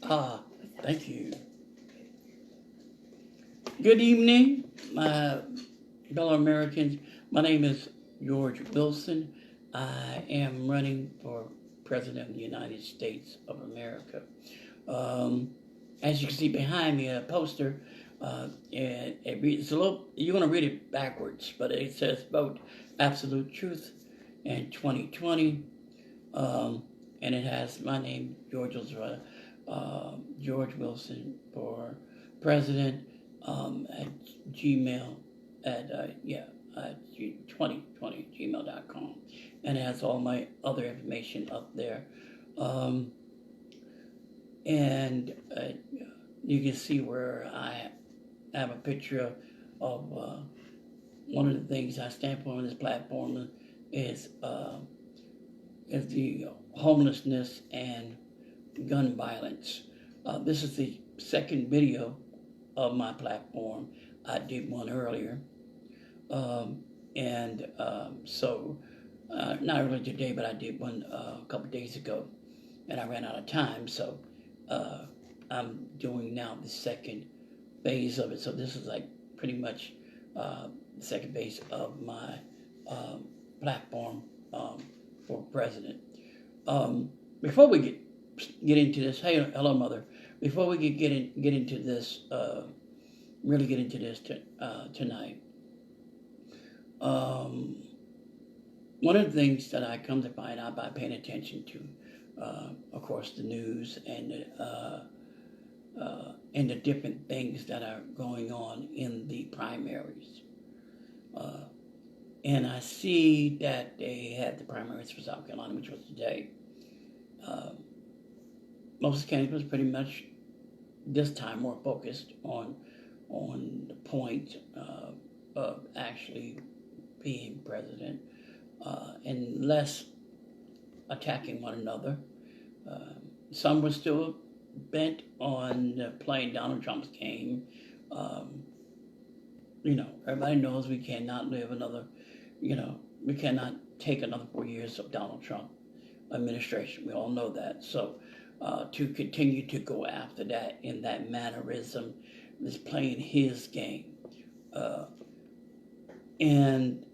Ah, thank you. Good evening, my fellow Americans. My name is George Wilson. I am running for President of the United States of America. Um, as you can see behind me, a poster, and it's a little, you're going to read it backwards, but it says vote absolute truth in 2020. Um, and it has my name, George Wilson, for president at Gmail at 2020 gmail.com, and it has all my other information up there. Um, and you can see where I have a picture of one of the things I stand for on this platform is uh, is the homelessness and gun violence. This is the second video of my platform. I did one earlier, and so not earlier today, but I did one a couple days ago, and I ran out of time. So uh, I'm doing now the second phase of it. So this is like pretty much the second phase of my um, platform for president. Um, before we get into this, hey, hello, mother. Before we get into this, really get into this tonight. Um, One of the things that I come to find out by paying attention to, of course, the news and the different things that are going on in the primaries. Uh, and I see that they had the primaries for South Carolina, which was today. Um, Most candidates was pretty much this time more focused on the point of actually being president and less attacking one another. Uh, some were still bent on playing Donald Trump's game. Um, Everybody knows we cannot live another, we cannot take another 4 years of Donald Trump administration. We all know that. So to continue to go after that in that mannerism is playing his game. Uh, and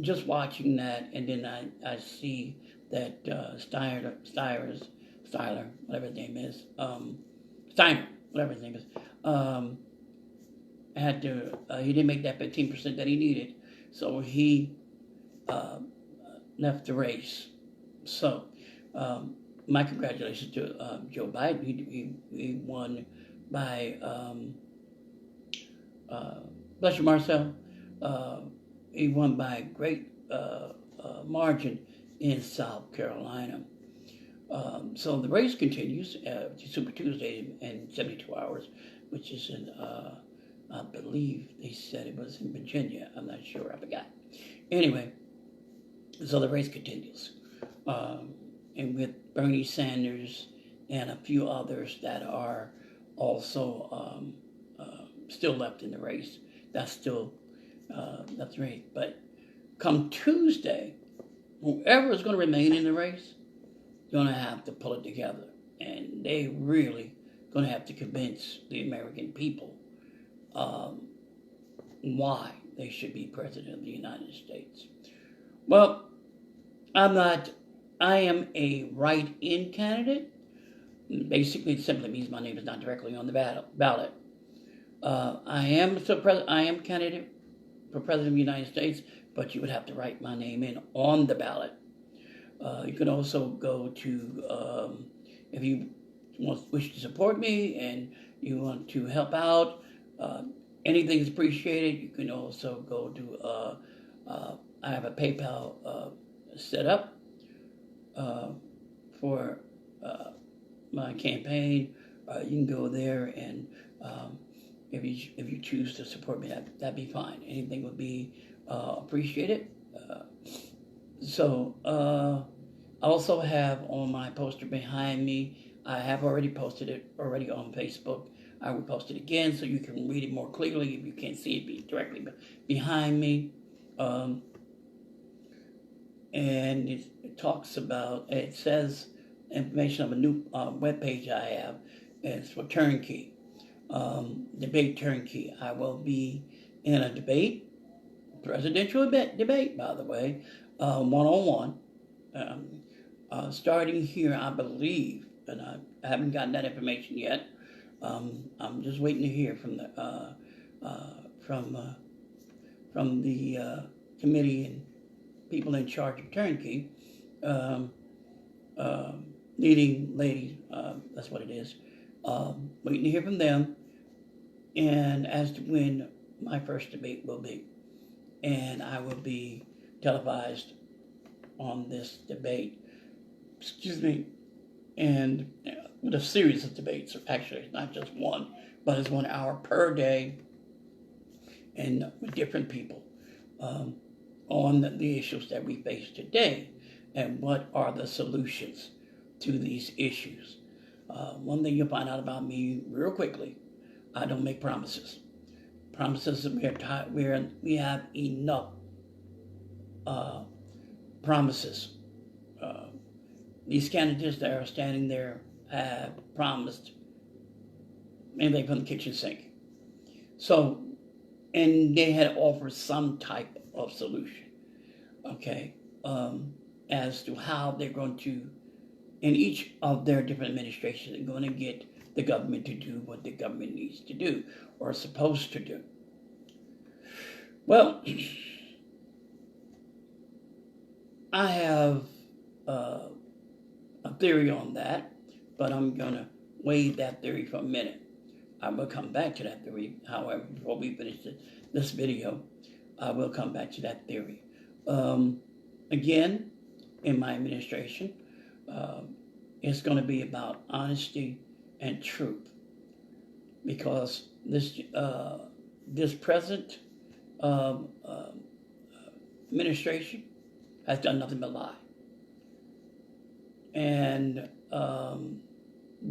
just watching that, and then I see that Styler, whatever his name is, Steiner, whatever his name is, had to, he didn't make that 15% that he needed. So he uh, left the race. So, my congratulations to Joe Biden. He won by, uh, bless you, Marcel. Uh, he won by a great margin in South Carolina. So the race continues Super Tuesday in 72 hours, which is in, I believe they said it was in Virginia. I'm not sure. I forgot. Anyway, so the race continues. Um, and with Bernie Sanders and a few others that are also still left in the race. That's right. But come Tuesday, whoever is going to remain in the race is going to have to pull it together, and they really going to have to convince the American people um, why they should be president of the United States. Well, I'm not. I am a write-in candidate. Basically, it simply means my name is not directly on the ballot. I am candidate for president of the United States, but you would have to write my name in on the ballot. You can also go to if you wish to support me and you want to help out. Uh, Anything is appreciated. You can also go to. I have a PayPal set up uh, for uh, my campaign. You can go there, and um, if you choose to support me, that'd be fine. Anything would be appreciated. I also have on my poster behind me. I have already posted it already on Facebook. I will post it again so you can read it more clearly if you can't see it directly behind me. Um, and it talks about, it says information of a new webpage I have. It's for Turnkey, Debate Turnkey. I will be in a debate, presidential debate, by the way, one-on-one, starting here, I believe, and I haven't gotten that information yet. I'm just waiting to hear from the committee and people in charge of Turnkey, leading ladies. That's what it is. Waiting to hear from them, and as to when my first debate will be, and I will be televised on this debate. Excuse me, and with a series of debates. Actually, it's not just one, but it's 1 hour per day, and with different people on the issues that we face today, and what are the solutions to these issues. One thing you'll find out about me real quickly: I don't make promises. Promises we have enough promises. These candidates that are standing there have promised anything from the kitchen sink. So, and they had offered some type of solution, okay, as to how they're going to, in each of their different administrations, they're going to get the government to do what the government needs to do or is supposed to do. Well, I have a theory on that, but I'm going to waive that theory for a minute. I will come back to that theory. However, before we finish this video, I will come back to that theory. Again, in my administration, it's going to be about honesty and truth, because this present administration has done nothing but lie and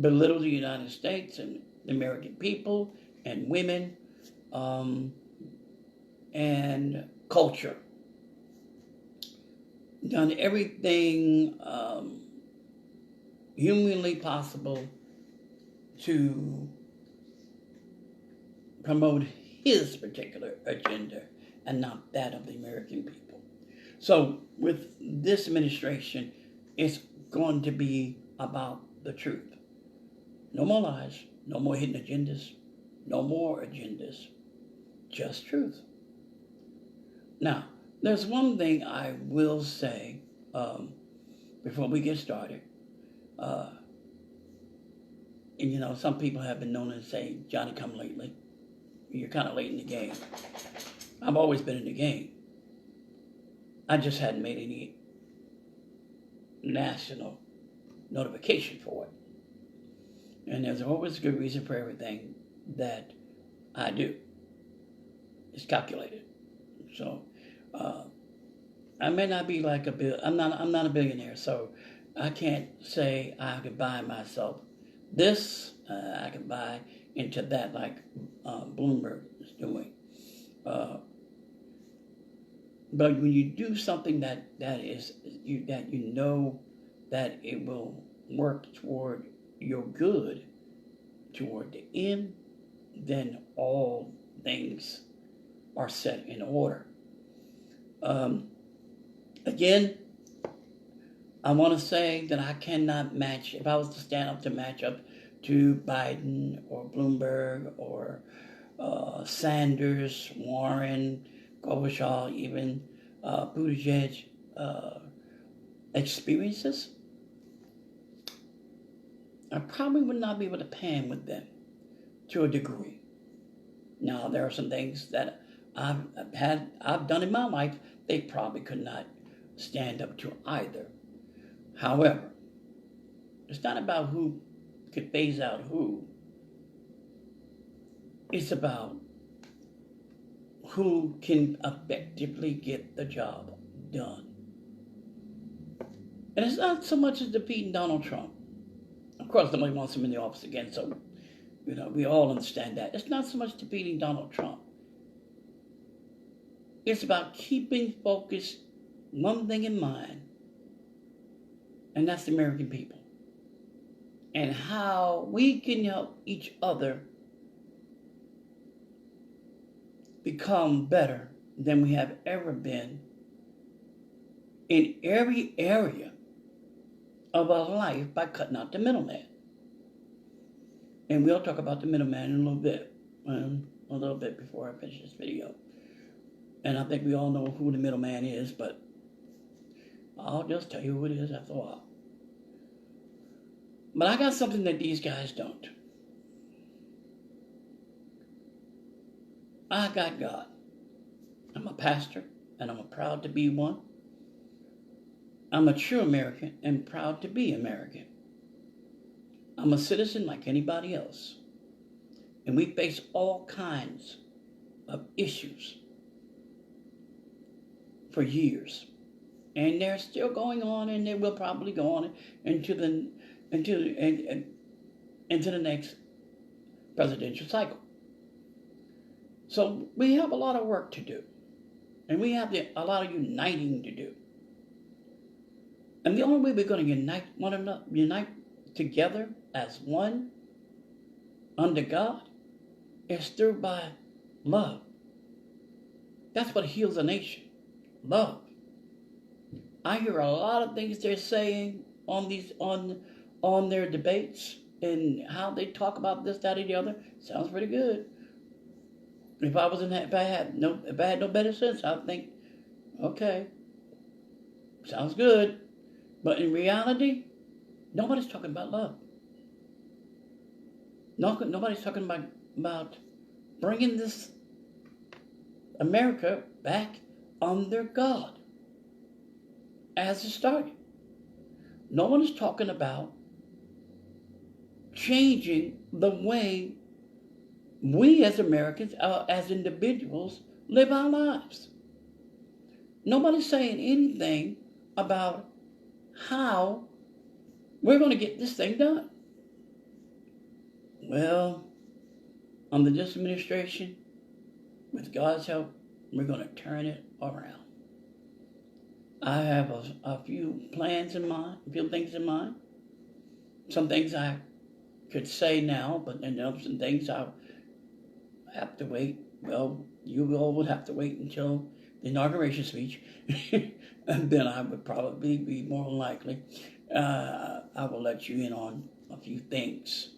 belittle the United States and the American people and women and culture. Done everything humanly possible to promote his particular agenda and not that of the American people. So with this administration, it's going to be about the truth. No more lies, no more hidden agendas, no more agendas, just truth. Now, there's one thing I will say before we get started. And, you know, some people have been known to say, Johnny come lately. You're kind of late in the game. I've always been in the game. I just hadn't made any national notification for it. And there's always a good reason for everything that I do. It's calculated. So I may not be like I'm not a billionaire, so I can't say I could buy myself this. I can buy into that like Bloomberg is doing. But when you do something that you know that it will work toward your good, toward the end, then all things are set in order. Again, I want to say that I cannot match, if I was to stand up to match up to Biden or Bloomberg or Sanders, Warren, Klobuchar, even Buttigieg experiences, I probably would not be able to pan with them to a degree. Now, there are some things that I've done in my life they probably could not stand up to either. However, it's not about who could phase out who. It's about who can effectively get the job done. And it's not so much as defeating Donald Trump. Of course, nobody wants him in the office again, so, you know, we all understand that. It's not so much defeating Donald Trump. It's about keeping focused, one thing in mind, and that's the American people. and how we can help each other become better than we have ever been in every area of our life by cutting out the middleman. And we'll talk about the middleman in a little bit before I finish this video. And I think we all know who the middleman is, but I'll just tell you who it is after a while. But I got something that these guys don't. I got God. I'm a pastor, and I'm proud to be one. I'm a true American and proud to be American. I'm a citizen like anybody else. And we face all kinds of issues for years. And they're still going on, and they will probably go on into the next presidential cycle. So we have a lot of work to do. And we have a lot of uniting to do. And the only way we're going to unite together as one under God is through by love. That's what heals a nation. Love. I hear a lot of things they're saying on their debates and how they talk about this, that, or the other. Sounds pretty good. If I had no better sense, I'd think, okay, sounds good. But in reality, nobody's talking about love. Nobody's talking about bringing this America back under God as it started. No one is talking about changing the way we as Americans, as individuals, live our lives. Nobody's saying anything about how we're going to get this thing done. Well, under this administration, with God's help, we're going to turn it around. I have a few plans in mind, a few things in mind. Some things I could say now, but then some things I'll have to wait. Well, you all would have to wait until the inauguration speech, and then I would probably be more likely. I will let you in on a few things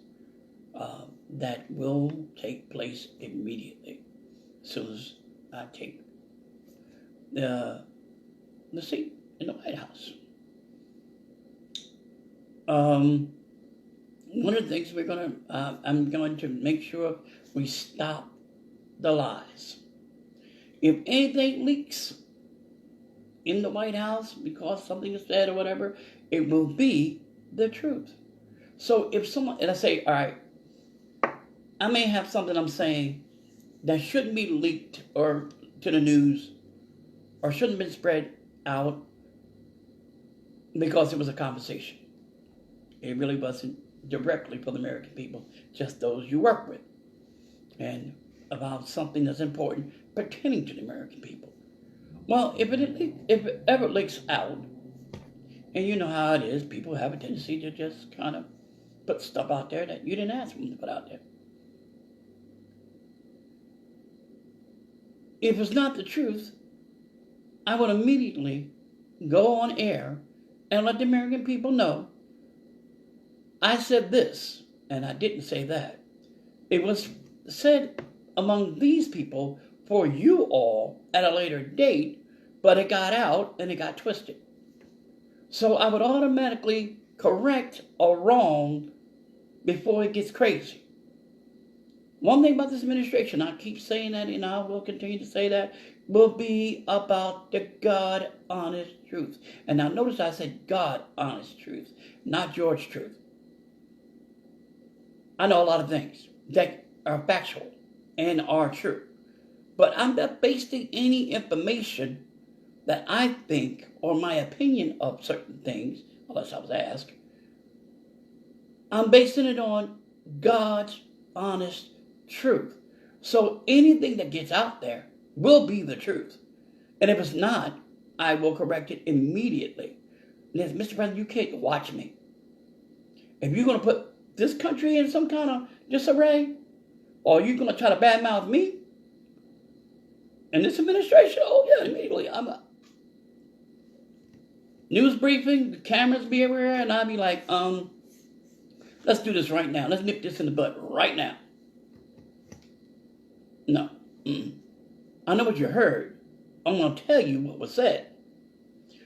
that will take place immediately as soon as I take the seat in the White House. One of the things I'm going to make sure we stop the lies. If anything leaks in the White House because something is said or whatever, it will be the truth. So if someone, and I say, all right, I may have something I'm saying that shouldn't be leaked or to the news or shouldn't have been spread out because it was a conversation. It really wasn't directly for the American people, just those you work with, and about something that's important pertaining to the American people. Well, if it ever leaks out, and you know how it is, people have a tendency to just kind of put stuff out there that you didn't ask them to put out there. If it's not the truth, I would immediately go on air and let the American people know I said this and I didn't say that. It was said among these people for you all at a later date, but it got out and it got twisted. So I would automatically correct a wrong before it gets crazy. One thing about this administration, I keep saying that and I will continue to say that, will be about the God honest truth. And now notice I said God honest truth, not George truth. I know a lot of things that are factual and are true. But I'm not basing any information that I think or my opinion of certain things, unless I was asked, I'm basing it on God's honest truth. So anything that gets out there will be the truth. And if it's not, I will correct it immediately. And as Mr. President, you can't watch me If you're going to put this country in some kind of disarray, or you're going to try to badmouth me and this administration, oh yeah, immediately I'm a news briefing, the cameras be everywhere, and I'll be like, let's do this right now. Let's nip this in the bud right now. No. I know what you heard. I'm going to tell you what was said.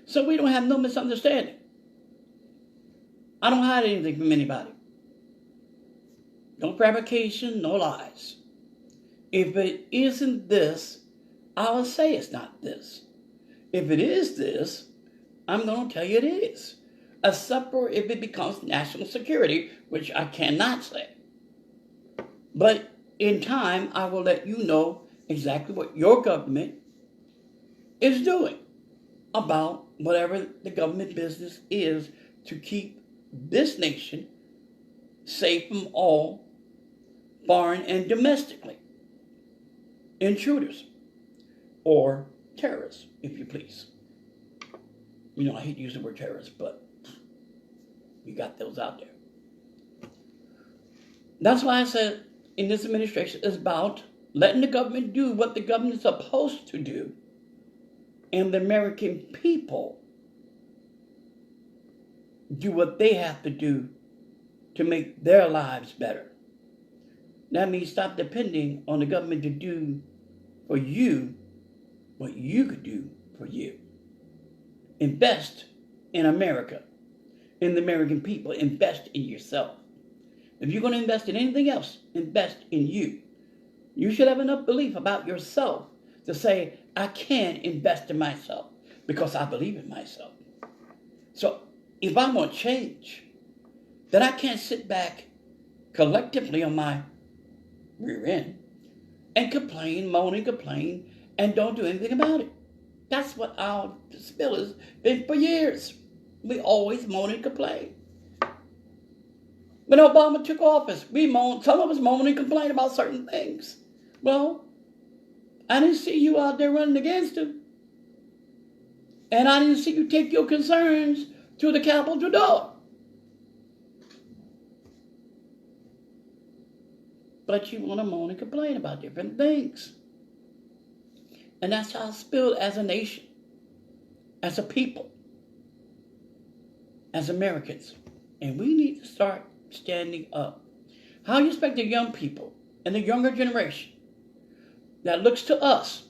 So we don't have no misunderstanding. I don't hide anything from anybody. No fabrication, no lies. If it isn't this, I will say it's not this. If it is this, I'm going to tell you it is. Except for if it becomes national security, which I cannot say. But in time, I will let you know exactly what your government is doing about whatever the government business is to keep this nation safe from all foreign and domestically intruders or terrorists, if you please. You know, I hate to use the word terrorist, but you got those out there. That's why I said in this administration is about letting the government do what the government is supposed to do, and the American people do what they have to do to make their lives better. That means stop depending on the government to do for you what you could do for you. Invest in America, in the American people. Invest in yourself. If you're going to invest in anything else, invest in you. You should have enough belief about yourself to say, I can invest in myself because I believe in myself. So if I want change, then I can't sit back collectively on my rear end and complain, moan and complain, and don't do anything about it. That's what our spill has been for years. We always moan and complain. When Obama took office, some of us moan and complain about certain things. Well, I didn't see you out there running against him. And I didn't see you take your concerns to the Capitol door. But you want to moan and complain about different things. And that's how it's built as a nation, as a people, as Americans. And we need to start standing up. How you expect the young people and the younger generation that looks to us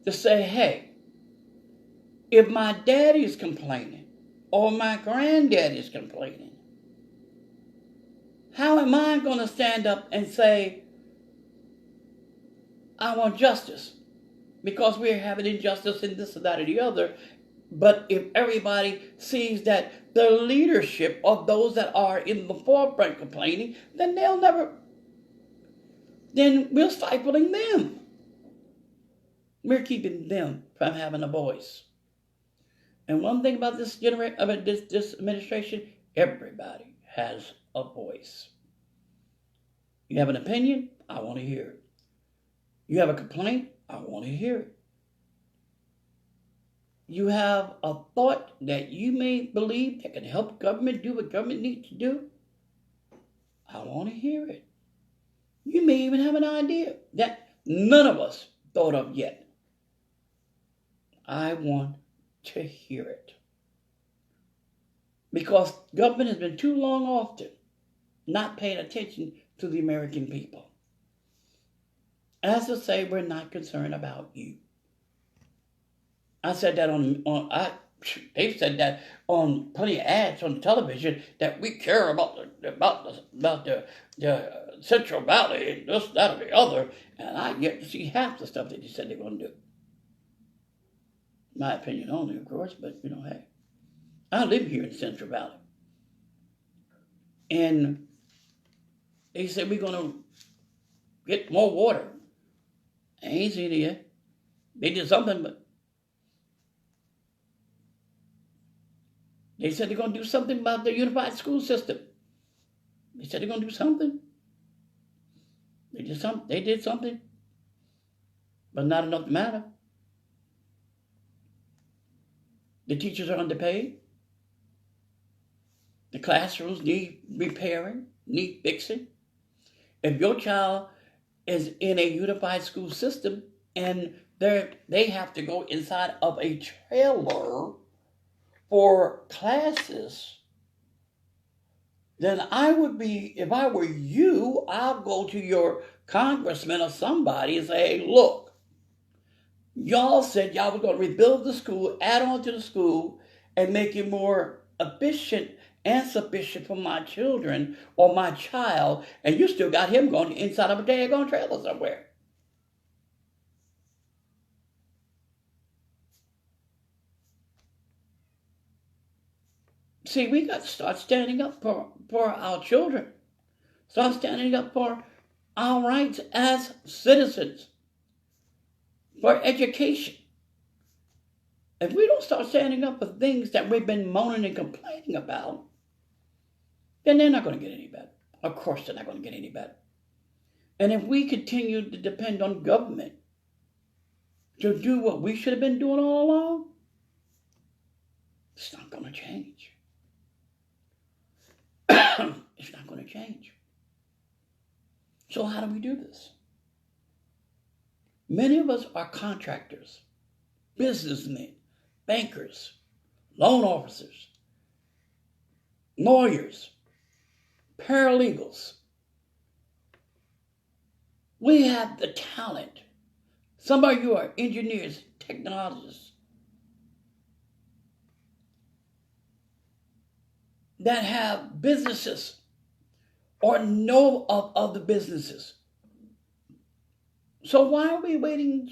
to say, hey, if my daddy is complaining or my granddaddy is complaining, how am I going to stand up and say, I want justice? Because we're having injustice in this or that or the other. But if everybody sees that the leadership of those that are in the forefront complaining, then then we're stifling them. We're keeping them from having a voice. And one thing about this administration, everybody has a voice. You have an opinion? I want to hear it. You have a complaint? I want to hear it. You have a thought that you may believe that can help government do what government needs to do? I want to hear it. You may even have an idea that none of us thought of yet. I want to hear it. Because government has been too long often not paying attention to the American people. As to say, we're not concerned about you. I said that they've said that on plenty of ads on television that we care about the Central Valley and this, that, or the other, and I get to see half the stuff that they said they're going to do. My opinion only, of course, but hey, I live here in Central Valley, and they said we're going to get more water. I ain't seen it yet. They did something, but they said they're going to do something about the unified school system. They said they're going to do something. They did something, but not enough to matter. The teachers are underpaid. The classrooms need repairing, need fixing. If your child is in a unified school system and they have to go inside of a trailer for classes, then I would be, if I were you, I'll go to your congressman or somebody and say, hey, look, y'all said y'all was going to rebuild the school, add on to the school, and make it more efficient and sufficient for my children or my child, and you still got him going inside of a daggone trailer somewhere. See, we got to start standing up for our children. Start standing up for our rights as citizens, for education. If we don't start standing up for things that we've been moaning and complaining about, then they're not going to get any better. Of course, they're not going to get any better. And if we continue to depend on government to do what we should have been doing all along, it's not going to change. It's not going to change. So how do we do this? Many of us are contractors, businessmen, bankers, loan officers, lawyers, paralegals. We have the talent. Some of you are engineers, technologists that have businesses or know of other businesses. So why are we waiting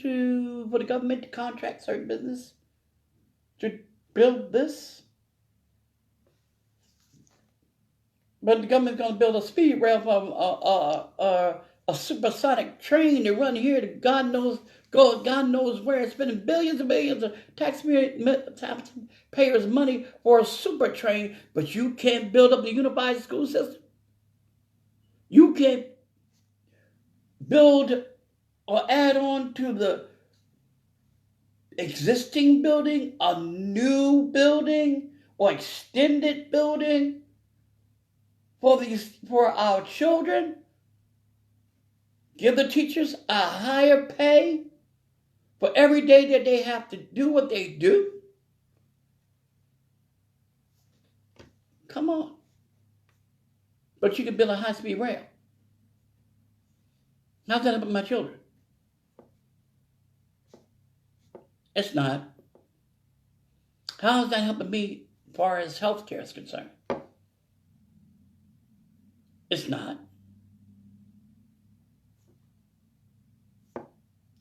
for the government to contract certain business to build this? But the government's going to build a speed rail from a supersonic train to run here to God knows where, spending billions and billions of taxpayers' money for a super train, but you can't build up the unified school system. You can't build or add on to the existing building, a new building or extended building for our children. Give the teachers a higher pay for every day that they have to do what they do. Come on. But you can build a high-speed rail. How's that helping my children? It's not. How is that helping me as far as healthcare is concerned? It's not.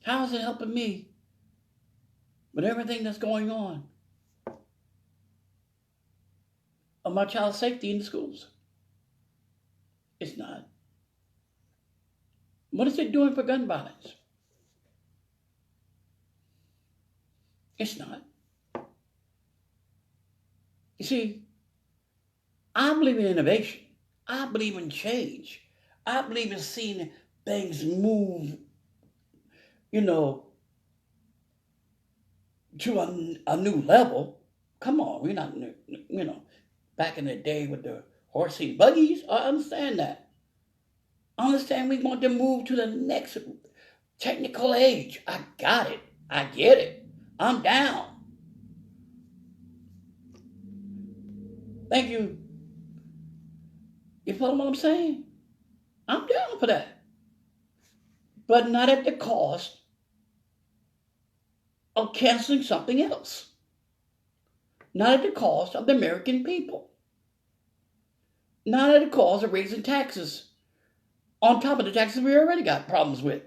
How is it helping me with everything that's going on of my child's safety in the schools? It's not. What is it doing for gun violence? It's not. You see, I believe in innovation. I believe in change. I believe in seeing things move, to a new level. Come on, we're not, back in the day with the horse and buggies. I understand that. I understand we want to move to the next technical age. I got it. I get it. I'm down. Thank you. You follow what I'm saying? I'm down for that. But not at the cost of canceling something else. Not at the cost of the American people. Not at the cost of raising taxes on top of the taxes we already got problems with.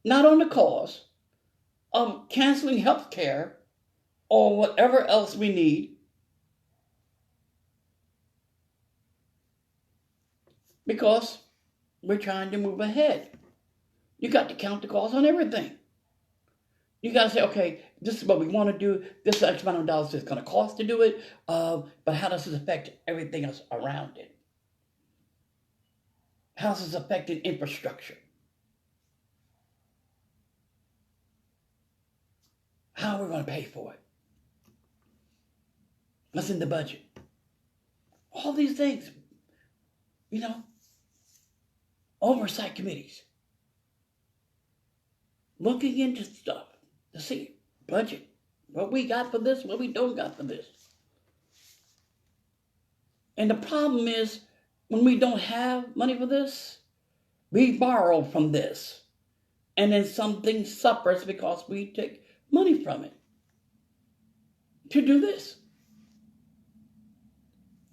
Not on the cost of canceling health care or whatever else we need, because we're trying to move ahead. You got to count the cost on everything. You got to say, okay, this is what we want to do. This X amount of dollars is going to cost to do it. But how does this affect everything else around it? How's this affecting infrastructure? How are we going to pay for it? What's in the budget? All these things, oversight committees, looking into stuff to see budget, what we got for this, what we don't got for this. And the problem is, when we don't have money for this, we borrow from this. And then something suffers because we take money from it to do this.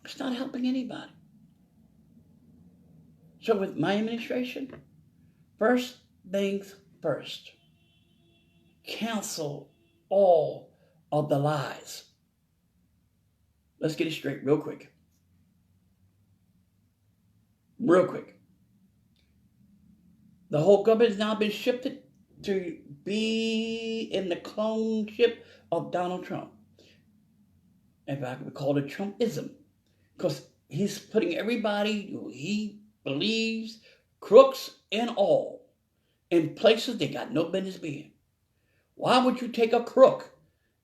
It's not helping anybody. So with my administration, first things first. Cancel all of the lies. Let's get it straight real quick. Real quick. The whole government has now been shifted to be in the clone ship of Donald Trump. In fact, we call it Trumpism. Because he's putting everybody who he believes, crooks and all, in places they got no business being. Why would you take a crook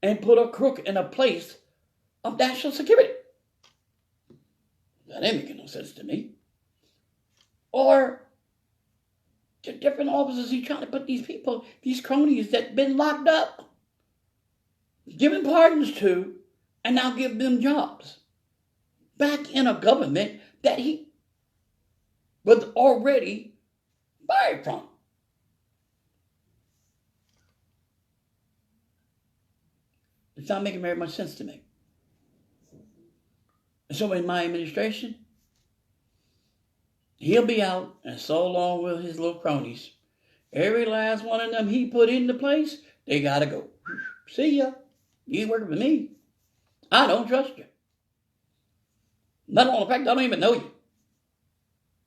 and put a crook in a place of national security? That ain't making no sense to me. Or to different offices, he's trying to put these people, these cronies that been locked up, given pardons to, and now give them jobs back in a government that he was already fired from. It's not making very much sense to me. So in my administration, he'll be out, and so long will his little cronies. Every last one of them he put into place, they gotta go. See ya. You ain't working for me. I don't trust you. Not on the fact I don't even know you.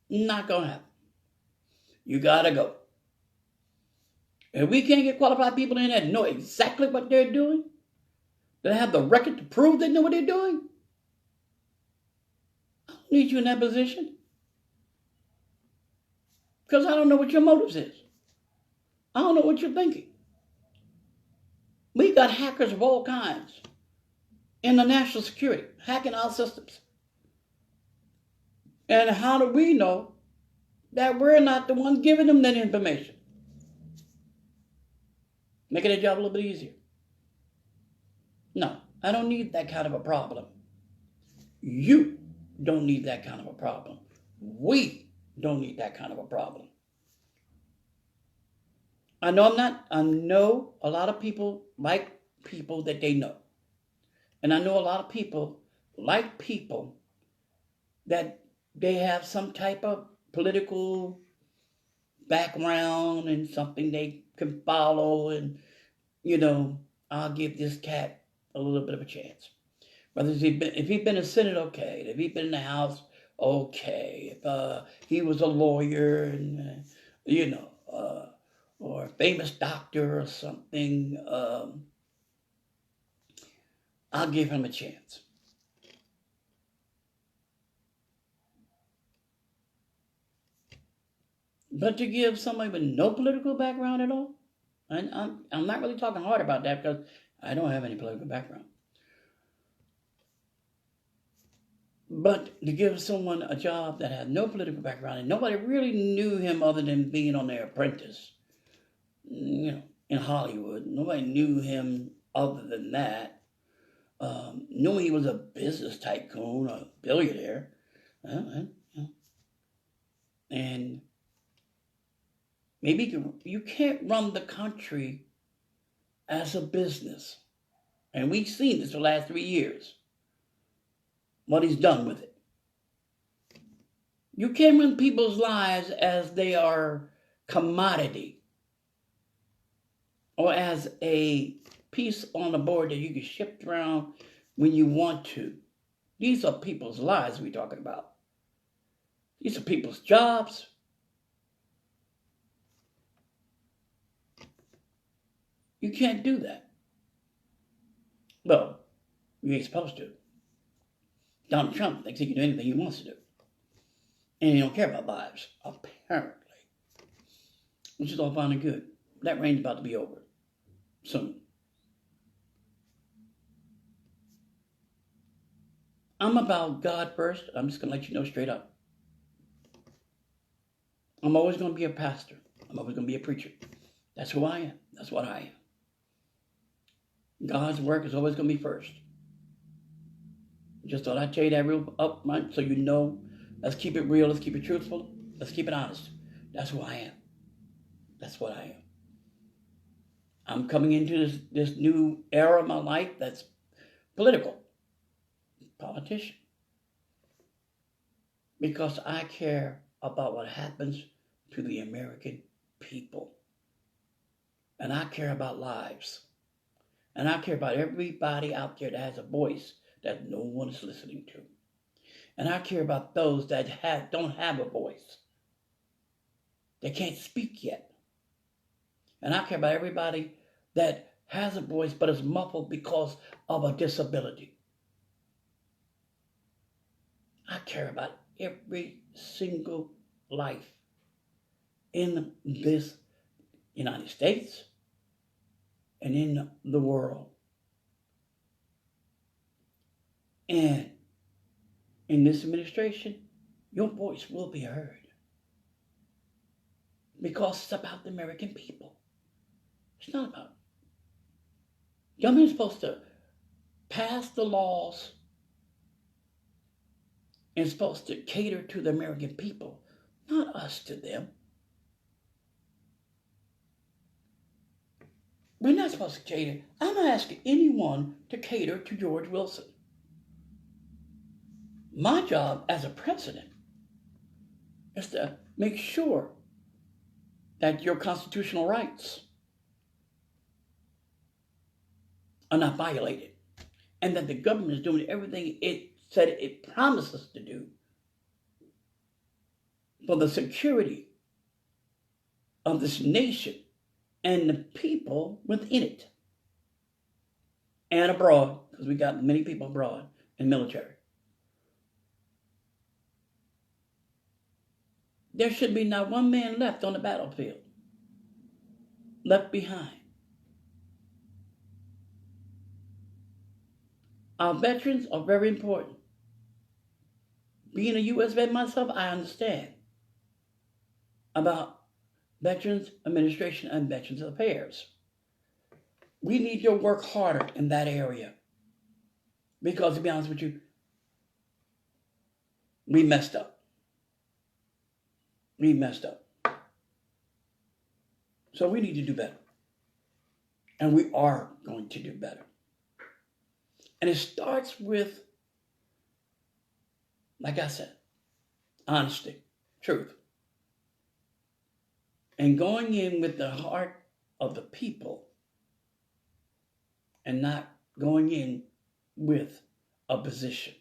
Not gonna happen. You gotta go. If we can't get qualified people in that know exactly what they're doing, that have the record to prove they know what they're doing, I don't need you in that position. Because I don't know what your motives is. I don't know what you're thinking. We got hackers of all kinds in the national security, hacking our systems. And how do we know that we're not the ones giving them that information? Making their job a little bit easier. No, I don't need that kind of a problem. You don't need that kind of a problem. We don't need that kind of a problem. I know a lot of people like people that they know. And I know a lot of people like people that they have some type of political background and something they can follow, and, I'll give this cat a little bit of a chance. Whether if he'd been in the Senate, okay. If he'd been in the House, okay. If he was a lawyer and, or a famous doctor or something, I'll give him a chance. But to give somebody with no political background at all, and I'm not really talking hard about that because I don't have any political background. But to give someone a job that had no political background and nobody really knew him other than being on their apprentice, in Hollywood, nobody knew him other than that. Knew he was a business tycoon, a billionaire, and maybe you can't run the country as a business. And we've seen this for the last 3 years, what he's done with it. You can't run people's lives as they are commodity or as a piece on the board that you can shift around when you want to. These are people's lives we're talking about. These are people's jobs. You can't do that. Well, you ain't supposed to. Donald Trump thinks he can do anything he wants to do. And he don't care about lives, apparently. Which is all fine and good. That reign's about to be over soon. I'm about God first. I'm just going to let you know straight up. I'm always going to be a pastor. I'm always going to be a preacher. That's who I am. That's what I am. God's work is always going to be first. Just thought I'd tell you that real up front so you know. Let's keep it real. Let's keep it truthful. Let's keep it honest. That's who I am. That's what I am. I'm coming into this new era of my life that's political. Politician. Because I care about what happens to the American people. And I care about lives. And I care about everybody out there that has a voice that no one is listening to. And I care about those that don't have a voice. They can't speak yet. And I care about everybody that has a voice but is muffled because of a disability. I care about every single life in this United States and in the world. And in this administration, your voice will be heard. Because it's about the American people. It's not about. Government is supposed to pass the laws and supposed to cater to the American people, not us to them. We're not supposed to cater. I'm not asking anyone to cater to George Wilson. My job as a president is to make sure that your constitutional rights are not violated and that the government is doing everything it said it promises to do for the security of this nation and the people within it and abroad, because we got many people abroad in military. There should be not one man left on the battlefield, left behind. Our veterans are very important. Being a U.S. vet myself, I understand about Veterans Administration and Veterans Affairs. We need to work harder in that area. Because, to be honest with you, we messed up. We messed up. So we need to do better. And we are going to do better. And it starts with, like I said, honesty, truth. And going in with the heart of the people and not going in with a position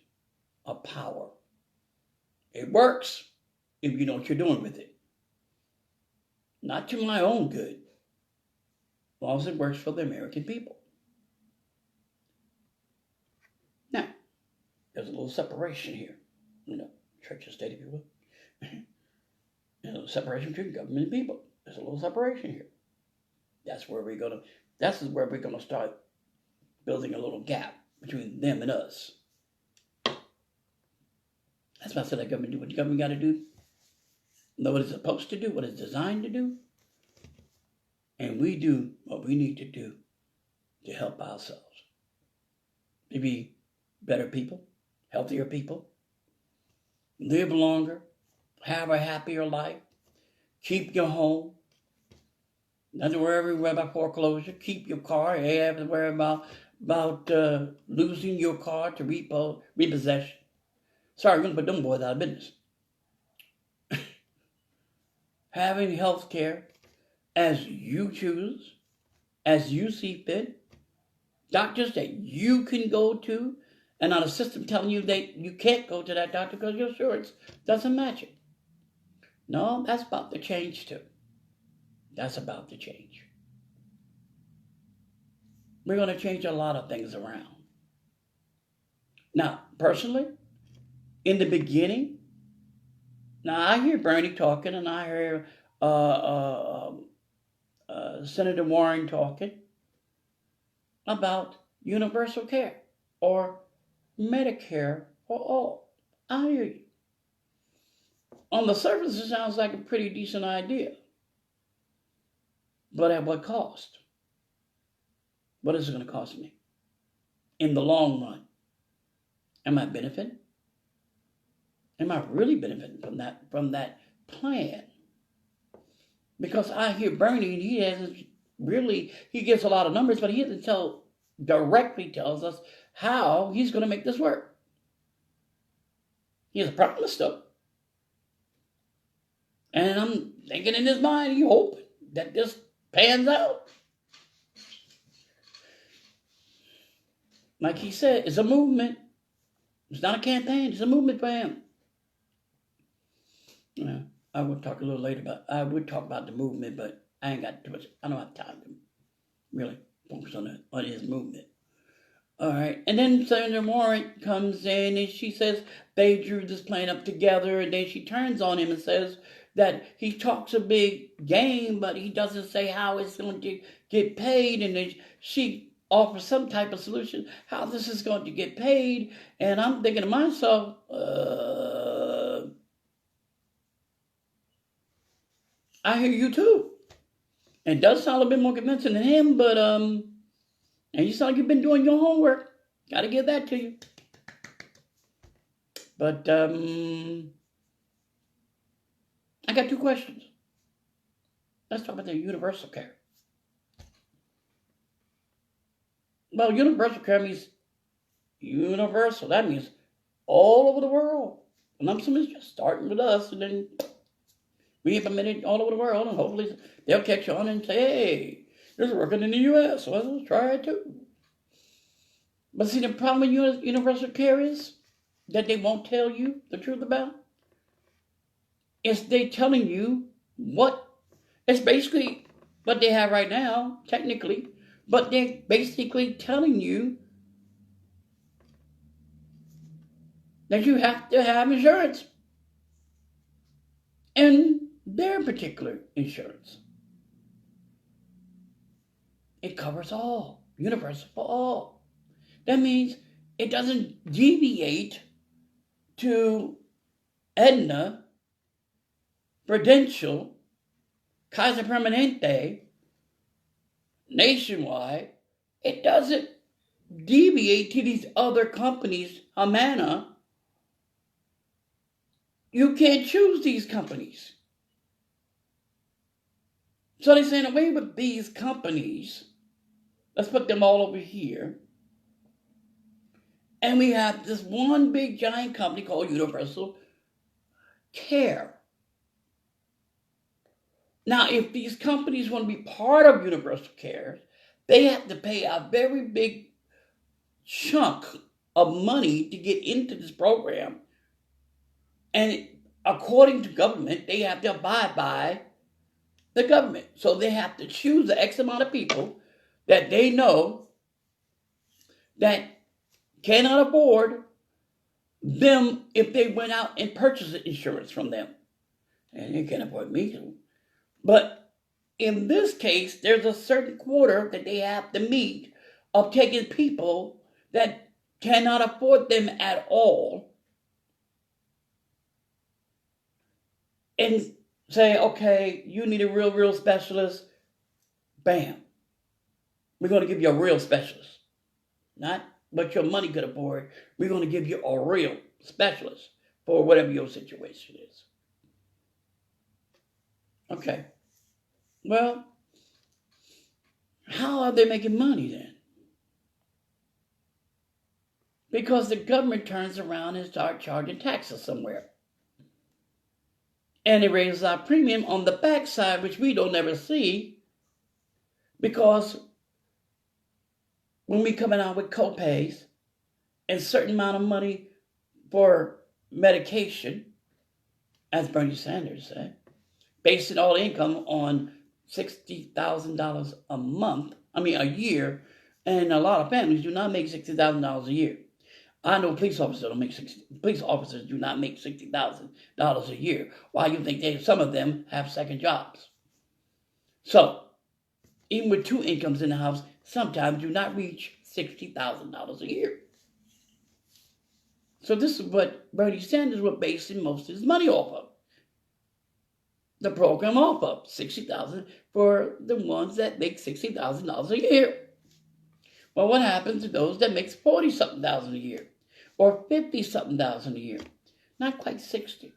of power. It works if you know what you're doing with it. Not to my own good, as long as it works for the American people. Now, there's a little separation here. Church and state, if you will. There's a separation between government and people. There's a little separation here. That's where we're gonna start building a little gap between them and us. That's why I said that government do what the government got to do. Know what it's supposed to do, what it's designed to do. And we do what we need to do to help ourselves. To be better people, healthier people, live longer, have a happier life, keep your home, not to worry about foreclosure, keep your car, you have to worry about losing your car to repossession. Sorry, we're going to put them boys out of business. Having health care as you choose, as you see fit, doctors that you can go to, and not a system telling you that you can't go to that doctor because your insurance doesn't match it. No, that's about to change too. That's about to change. We're going to change a lot of things around. Now, personally, in the beginning, now I hear Bernie talking and I hear Senator Warren talking about universal care or Medicare Oh, I hear you. On the surface, it sounds like a pretty decent idea. But at what cost? What is it going to cost me? In the long run, am I benefiting? Am I really benefiting from that plan? Because I hear Bernie, and he hasn't really, he gives a lot of numbers, but he doesn't directly tells us how he's going to make this work. He has a promise though. And I'm thinking in his mind, he hoping that this pans out. Like he said, it's a movement. It's not a campaign. It's a movement for him. Yeah, I would talk a little later about. I would talk about the movement, but I ain't got too much. I don't have time to really focus on his movement. All right, and then Senator Warren comes in and she says they drew this plan up together, and then she turns on him and says that he talks a big game, but he doesn't say how it's going to get paid, and then she offers some type of solution how this is going to get paid, and I'm thinking to myself, I hear you too. It does sound a bit more convincing than him, but and you sound like you've been doing your homework. Got to give that to you. But I got two questions. Let's talk about the universal care. Well, universal care means universal. That means all over the world. And I'm assuming it's just starting with us, and then we implement it all over the world, and hopefully they'll catch on and say, hey, this is working in the U.S., so let's try it too. But see, the problem with universal care is that they won't tell you the truth about. It's they telling you what, it's basically what they have right now, technically, but they're basically telling you that you have to have insurance. And their particular insurance. It covers all, universal for all. That means it doesn't deviate to Aetna, Prudential, Kaiser Permanente, Nationwide. It doesn't deviate to these other companies, Humana. You can't choose these companies. So they're saying away with these companies. Let's put them all over here. And we have this one big giant company called Universal Care. Now, if these companies want to be part of Universal Care, they have to pay a very big chunk of money to get into this program. And according to government, they have to abide by the government. So they have to choose the X amount of people that they know that cannot afford them if they went out and purchased insurance from them. And they can't afford me to. But in this case, there's a certain quota that they have to meet of taking people that cannot afford them at all and say, okay, you need a real specialist. Bam. We're going to give you a real specialist. Not what your money could afford. We're going to give you a real specialist for whatever your situation is. Okay. Well, how are they making money then? Because the government turns around and starts charging taxes somewhere. And it raises our premium on the backside, which we don't ever see, because when we coming out with copays and a certain amount of money for medication, as Bernie Sanders said, basing all income on $60,000 a year, and a lot of families do not make $60,000 a year. I know police officers do not make $60,000 a year. Why you think some of them have second jobs? So, even with two incomes in the house, sometimes do not reach $60,000 a year. So this is what Bernie Sanders was basing most of his money off of. The program off of $60,000 for the ones that make $60,000 a year. Well, what happens to those that makes 40-something thousand a year or 50-something thousand a year? Not quite 60.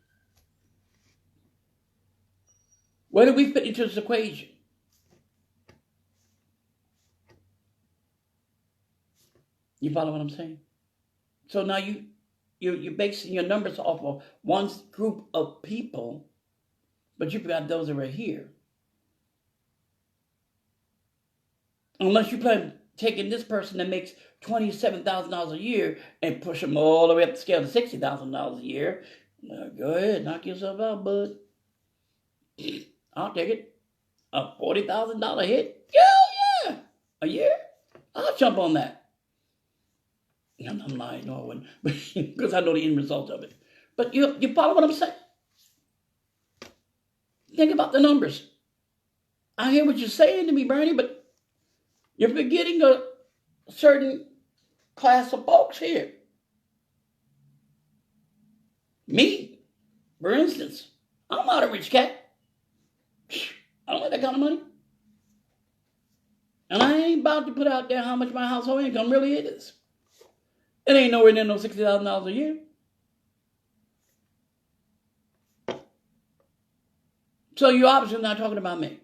Where do we fit into this equation? You follow what I'm saying? So now you're basing your numbers off of one group of people, but you've got those that are here. Unless you plan taking this person that makes $27,000 a year and push them all the way up the scale to $60,000 a year, go ahead, knock yourself out, bud. I'll take it. A $40,000 hit? Yeah. A year? I'll jump on that. I'm lying, no I wouldn't, because I know the end result of it. But you follow what I'm saying? Think about the numbers. I hear what you're saying to me, Bernie, but you're forgetting a certain class of folks here. Me, for instance, I'm not a rich cat. I don't have that kind of money. And I ain't about to put out there how much my household income really is. It ain't nowhere near no $60,000 a year. So you're obviously not talking about me.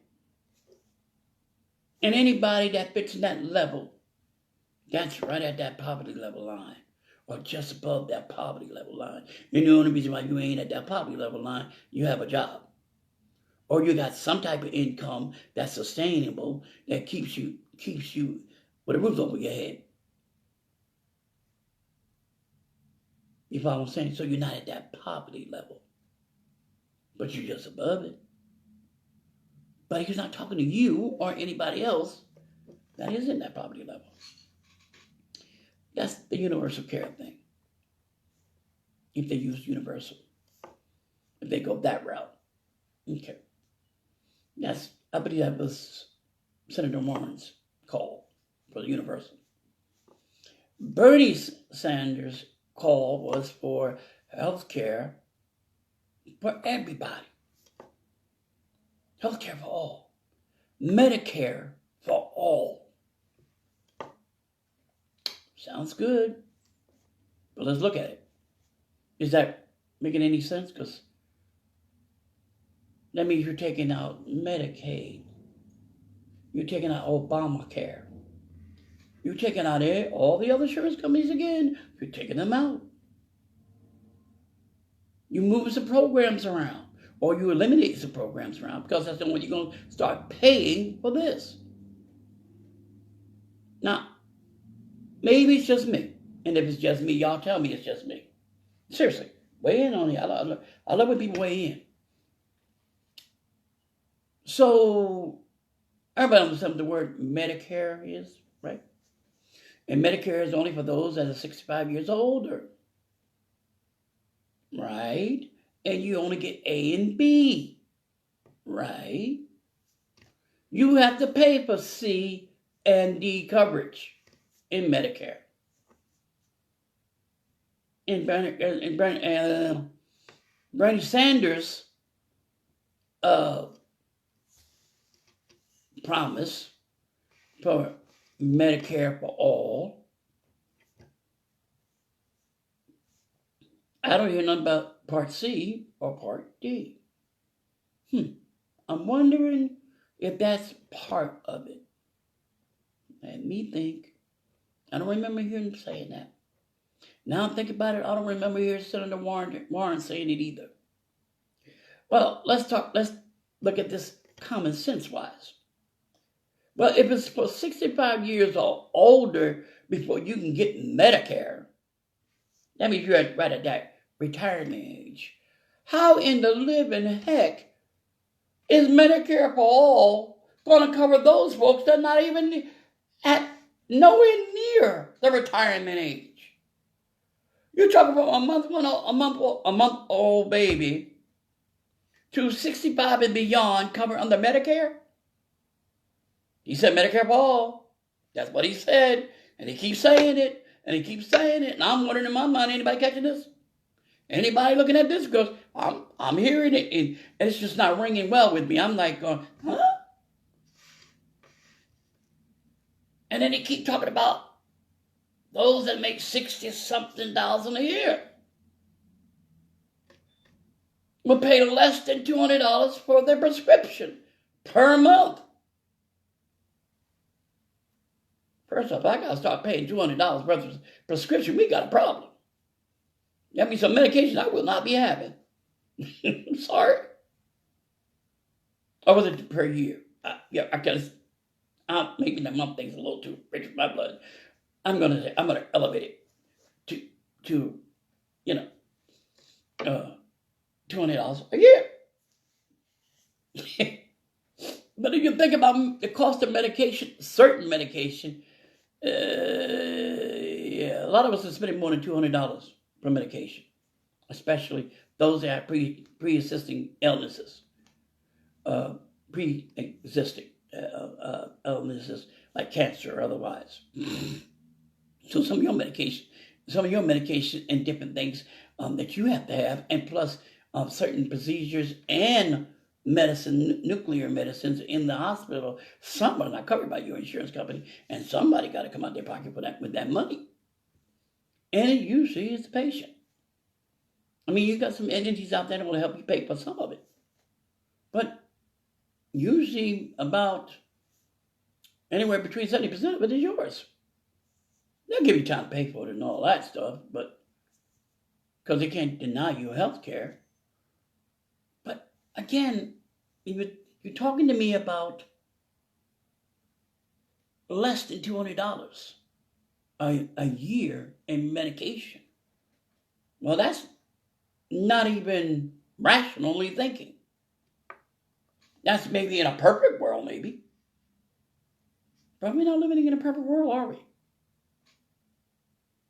And anybody that fits in that level, that's right at that poverty level line, or just above that poverty level line. And the only reason why you ain't at that poverty level line, you have a job. Or you got some type of income that's sustainable, that keeps you with a roof over your head. You follow what I'm saying? So you're not at that poverty level, but you're just above it. But he's not talking to you or anybody else that is in that poverty level. That's the universal care thing. If they use universal. If they go that route. Okay. I believe that was Senator Warren's call for the universal. Bernie Sanders' call was for health care for everybody. Health care for all. Medicare for all. Sounds good. But let's look at it. Is that making any sense? Because that means you're taking out Medicaid. You're taking out Obamacare. You're taking out all the other insurance companies again. You're taking them out. You move some programs around. Or you eliminate some programs around, because that's the only way you're going to start paying for this. Now, maybe it's just me. And if it's just me, y'all tell me it's just me. Seriously, weigh in on it. I love when people weigh in. So, everybody understands what the word Medicare is, right? And Medicare is only for those that are 65 years older. Right? And you only get A and B, right? You have to pay for C and D coverage in Medicare. And Bernie Sanders' promise for Medicare for all. I don't hear nothing about Part C or Part D. I'm wondering if that's part of it. Let me think. I don't remember hearing him saying that. Now I'm thinking about it, I don't remember hearing Senator Warren saying it either. Well, let's look at this common sense wise. Well, if it's for 65 years or older before you can get Medicare, that means you're right at that retirement age. How in the living heck is Medicare for all going to cover those folks that are not even at nowhere near the retirement age? You're talking about a month old baby to 65 and beyond covered under Medicare? He said Medicare for all. That's what he said, and he keeps saying it. And he keeps saying it, and I'm wondering in my mind, anybody catching this? Anybody looking at this? Because I'm hearing it, and it's just not ringing well with me. I'm like, huh? And then he keep talking about those that make $60-something a year will pay less than $200 for their prescription per month. First off, I got to start paying $200 for prescription. We got a problem. That means some medication I will not be having. Sorry. Or was it per year? I'm making the month things a little too rich for my blood. I'm gonna elevate it to $200 a year. But if you think about the cost of medication, certain medication, a lot of us are spending more than $200 for medication, especially those that have pre-existing illnesses, pre-existing illnesses like cancer or otherwise. So some of your medication and different things that you have to have, and plus certain procedures and medicine, nuclear medicines in the hospital, some are not covered by your insurance company, and somebody got to come out their pocket for that with that money. And it usually is the patient. I mean, you got some entities out there that will help you pay for some of it, but usually about anywhere between 70% of it is yours. They'll give you time to pay for it and all that stuff, but because they can't deny you health care. But again, you're talking to me about less than $200 a year in medication. Well, that's not even rationally thinking. That's maybe in a perfect world, maybe. But we're not living in a perfect world, are we?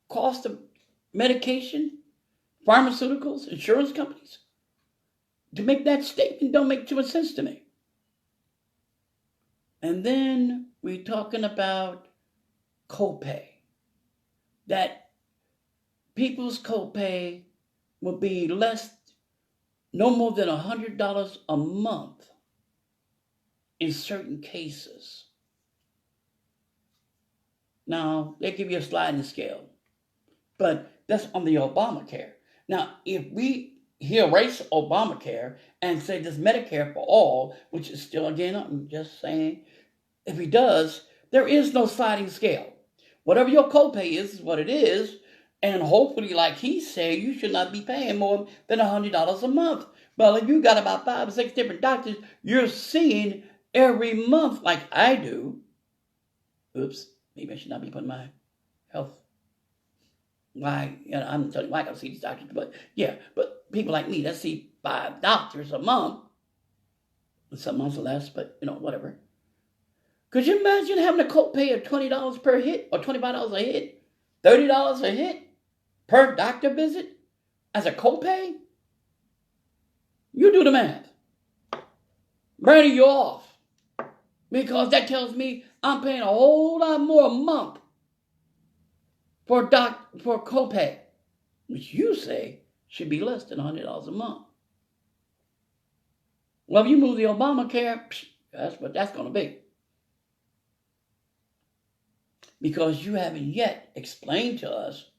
Cost of medication, pharmaceuticals, insurance companies. To make that statement don't make too much sense to me. And then we're talking about copay. That people's copay will be no more than $100 a month in certain cases. Now, they give you a sliding scale, but that's on the Obamacare. Now, if we erase Obamacare and say this Medicare for all, which is still, again, I'm just saying, if he does, there is no sliding scale. Whatever your copay is what it is, and hopefully, like he said, you should not be paying more than $100 a month. Well, if you got about 5 or 6 different doctors you're seeing every month like I do, oops, maybe I should not be putting my health. Why? I'm telling you why I gotta see these doctors, but yeah, but people like me that see 5 doctors a month, some months or less, but whatever. Could you imagine having a copay of $20 per hit, or $25 a hit, $30 a hit per doctor visit as a copay? You do the math. Burning you off, because that tells me I'm paying a whole lot more a month for copay, which you say should be less than $100 a month. Well, if you move the Obamacare, that's what that's going to be. Because you haven't yet explained to us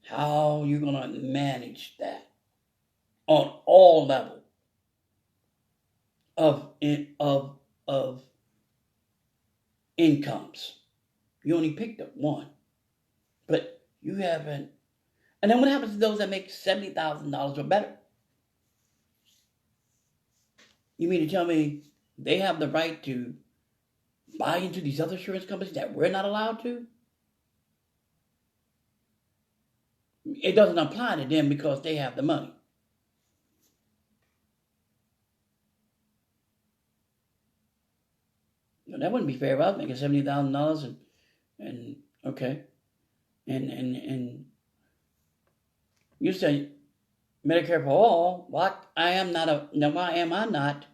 how you're going to manage that on all levels of incomes. You only picked up one. But you haven't. And then what happens to those that make $70,000 or better? You mean to tell me they have the right to buy into these other insurance companies that we're not allowed to? It doesn't apply to them because they have the money. That wouldn't be fair if I was making $70,000 and okay. And you say Medicare for all. Why am I not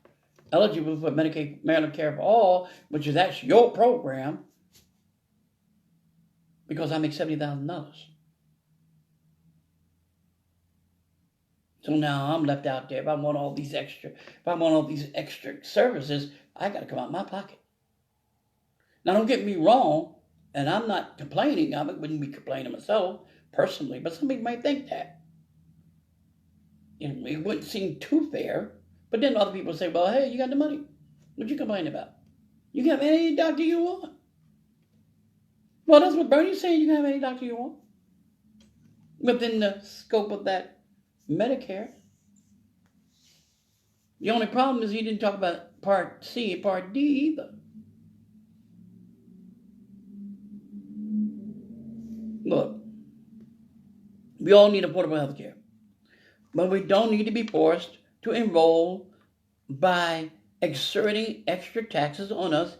eligible for Medicare for all, which is actually your program? because I make $70,000. So now I'm left out there. If I want all these extra services, I got to come out of my pocket. Now, don't get me wrong, and I'm not complaining. I wouldn't be complaining myself personally, but some people might think that. It wouldn't seem too fair. But then other people say, well, hey, you got the money. What you complaining about? You can have any doctor you want. Well, that's what Bernie's saying. You can have any doctor you want. Within the scope of that Medicare. The only problem is he didn't talk about Part C and Part D either. Look, we all need affordable health care. But we don't need to be forced to enroll by exerting extra taxes on us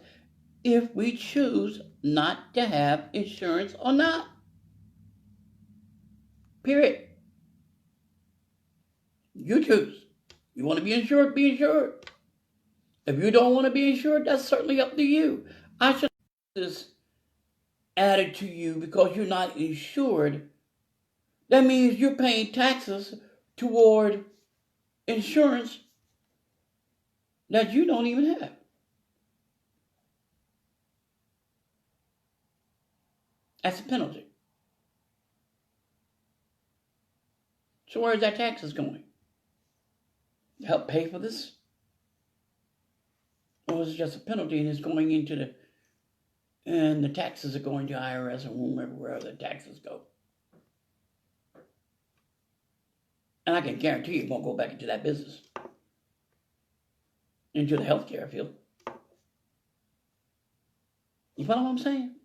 if we choose not to have insurance or not. Period. You choose. You want to be insured, be insured. If you don't want to be insured, that's certainly up to you. I should have this added to you because you're not insured. That means you're paying taxes toward insurance that you don't even have. That's a penalty. So where is that taxes going? To help pay for this? Or is it just a penalty and it's going into and the taxes are going to IRS or wherever the taxes go? And I can guarantee it won't go back into that business. Into the healthcare field. You follow what I'm saying?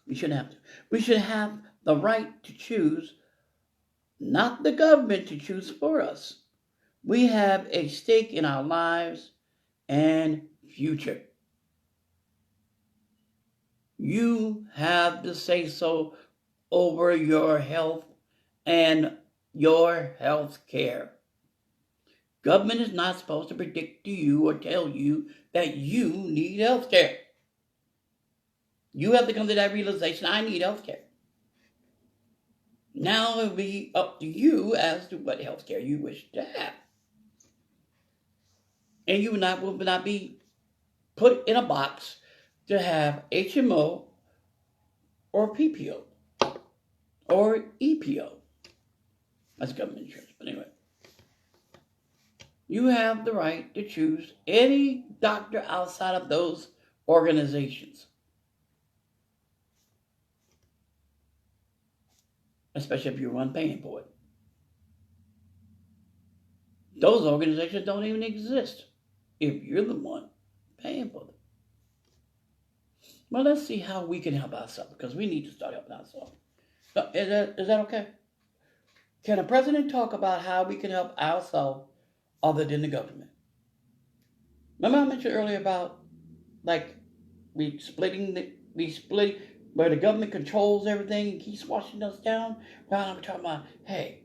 We shouldn't have to. We should have the right to choose, not the government to choose for us. We have a stake in our lives and future. You have the say-so over your health and your health care. Government is not supposed to predict to you or tell you that you need health care. You have to come to that realization, I need health care. Now it'll be up to you as to what health care you wish to have. And you will not be put in a box to have HMO or PPO or EPO. That's government insurance, but anyway. You have the right to choose any doctor outside of those organizations. Especially if you're the one paying for it. Those organizations don't even exist if you're the one paying for them. Well, let's see how we can help ourselves, because we need to start helping ourselves. Is that okay? Can a president talk about how we can help ourselves other than the government? Remember I mentioned earlier about we splitting where the government controls everything and keeps washing us down? Well, I'm talking about, hey,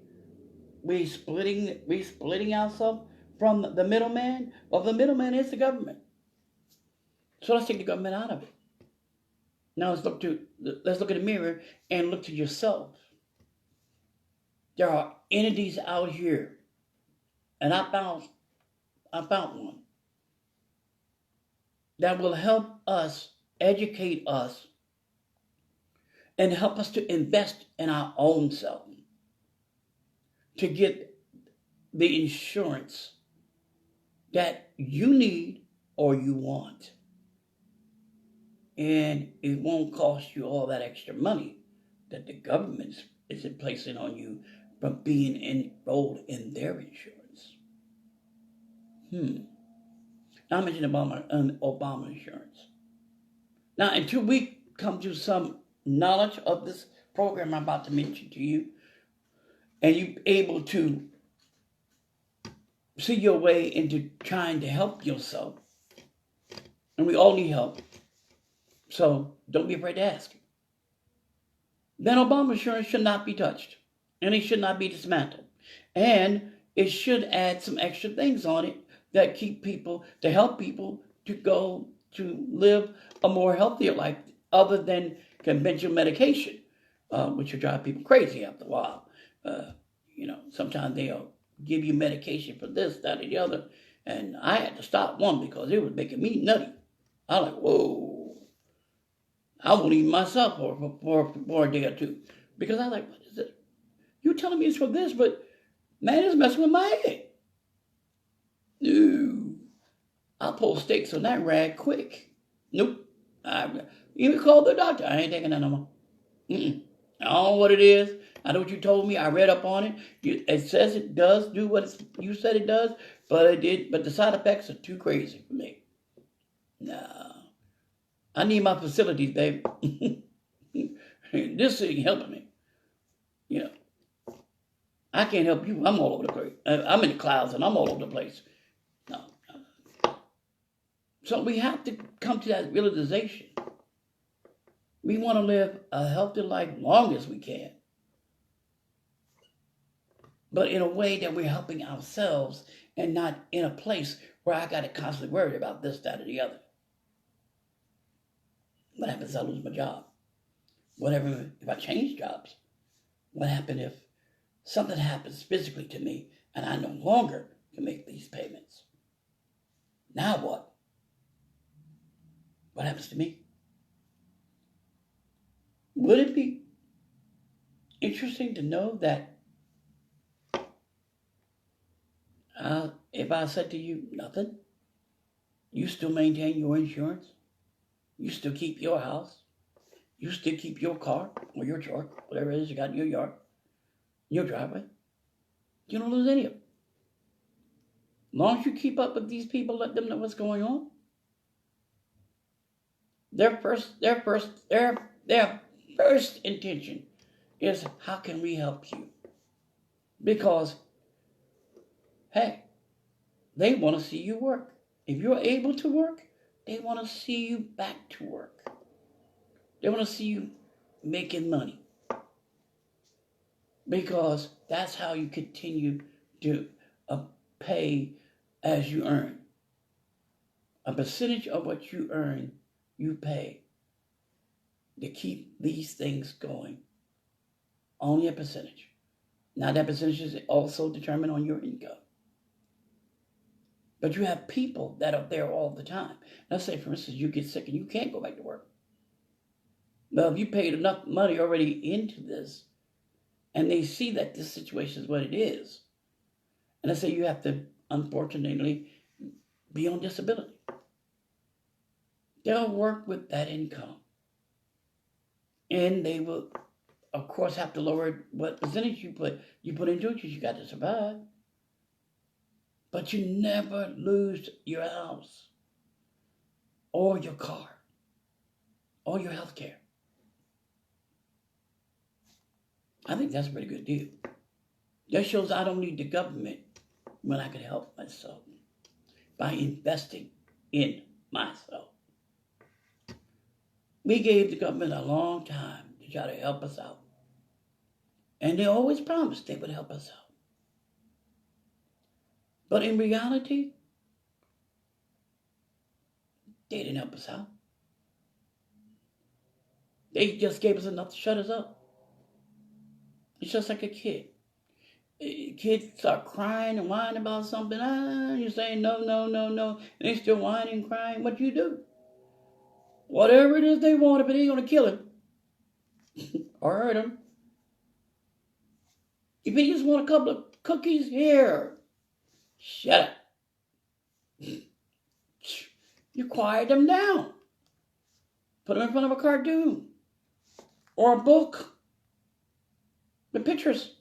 we splitting ourselves from the middleman. Well, the middleman is the government. So let's take the government out of it. Now let's look in the mirror and look to yourself. There are entities out here, and I found one that will help us, educate us, and help us to invest in our own self to get the insurance that you need or you want. And it won't cost you all that extra money that the government is placing on you from being enrolled in their insurance. Now I mentioned Obama insurance. Now, until we come to some knowledge of this program I'm about to mention to you, and you're able to see your way into trying to help yourself, and we all need help, so don't be afraid to ask. Then Obama insurance should not be touched, and it should not be dismantled, and it should add some extra things on it that help people to go to live a more healthier life other than conventional medication, which will drive people crazy after a while. Sometimes they'll give you medication for this, that, and the other. And I had to stop one because it was making me nutty. I was like, whoa. I won't eat myself for a day or two. Because I was like, what is it? You telling me it's for this, but man, it's messing with my head. No. I'll pull stakes on that rag quick. Nope. I even called the doctor. I ain't taking that no more. I don't know what it is. I know what you told me. I read up on it. It says it does do what you said it does, but it did. But the side effects are too crazy for me. No. I need my facilities, baby. This thing helping me. I can't help you. I'm all over the place. I'm in the clouds and I'm all over the place. No. So we have to come to that realization. We want to live a healthy life long as we can. But in a way that we're helping ourselves and not in a place where I got to constantly worry about this, that, or the other. What happens if I lose my job? Whatever, if I change jobs? What happens if something happens physically to me and I no longer can make these payments? Now what? What happens to me? Would it be interesting to know that if I said to you, nothing, you still maintain your insurance, you still keep your house, you still keep your car or your truck, whatever it is you got in your yard, your driveway, you don't lose any of it. As long as you keep up with these people, let them know what's going on. Their first intention is, how can we help you? Because, hey, they want to see you work. If you're able to work, they want to see you back to work. They want to see you making money. Because that's how you continue to pay as you earn. A percentage of what you earn, you pay to keep these things going. Only a percentage. Now that percentage is also determined on your income. But you have people that are there all the time. Let's say, for instance, you get sick and you can't go back to work. Well, if you paid enough money already into this, and they see that this situation is what it is, and let's say you have to, unfortunately, be on disability, they'll work with that income. And they will, of course, have to lower what percentage you put into it because you got to survive. But you never lose your house or your car or your health care. I think that's a pretty good deal. That shows I don't need the government when I can help myself by investing in myself. We gave the government a long time to try to help us out. And they always promised they would help us out. But in reality, they didn't help us out. They just gave us enough to shut us up. It's just like a kid. Kids start crying and whining about something. You're saying no. And they still whining and crying. What do you do? Whatever it is they want, if it ain't going to kill him or hurt him. If he just want a couple of cookies, here. Shut up. You quiet them down. Put them in front of a cartoon or a book with pictures.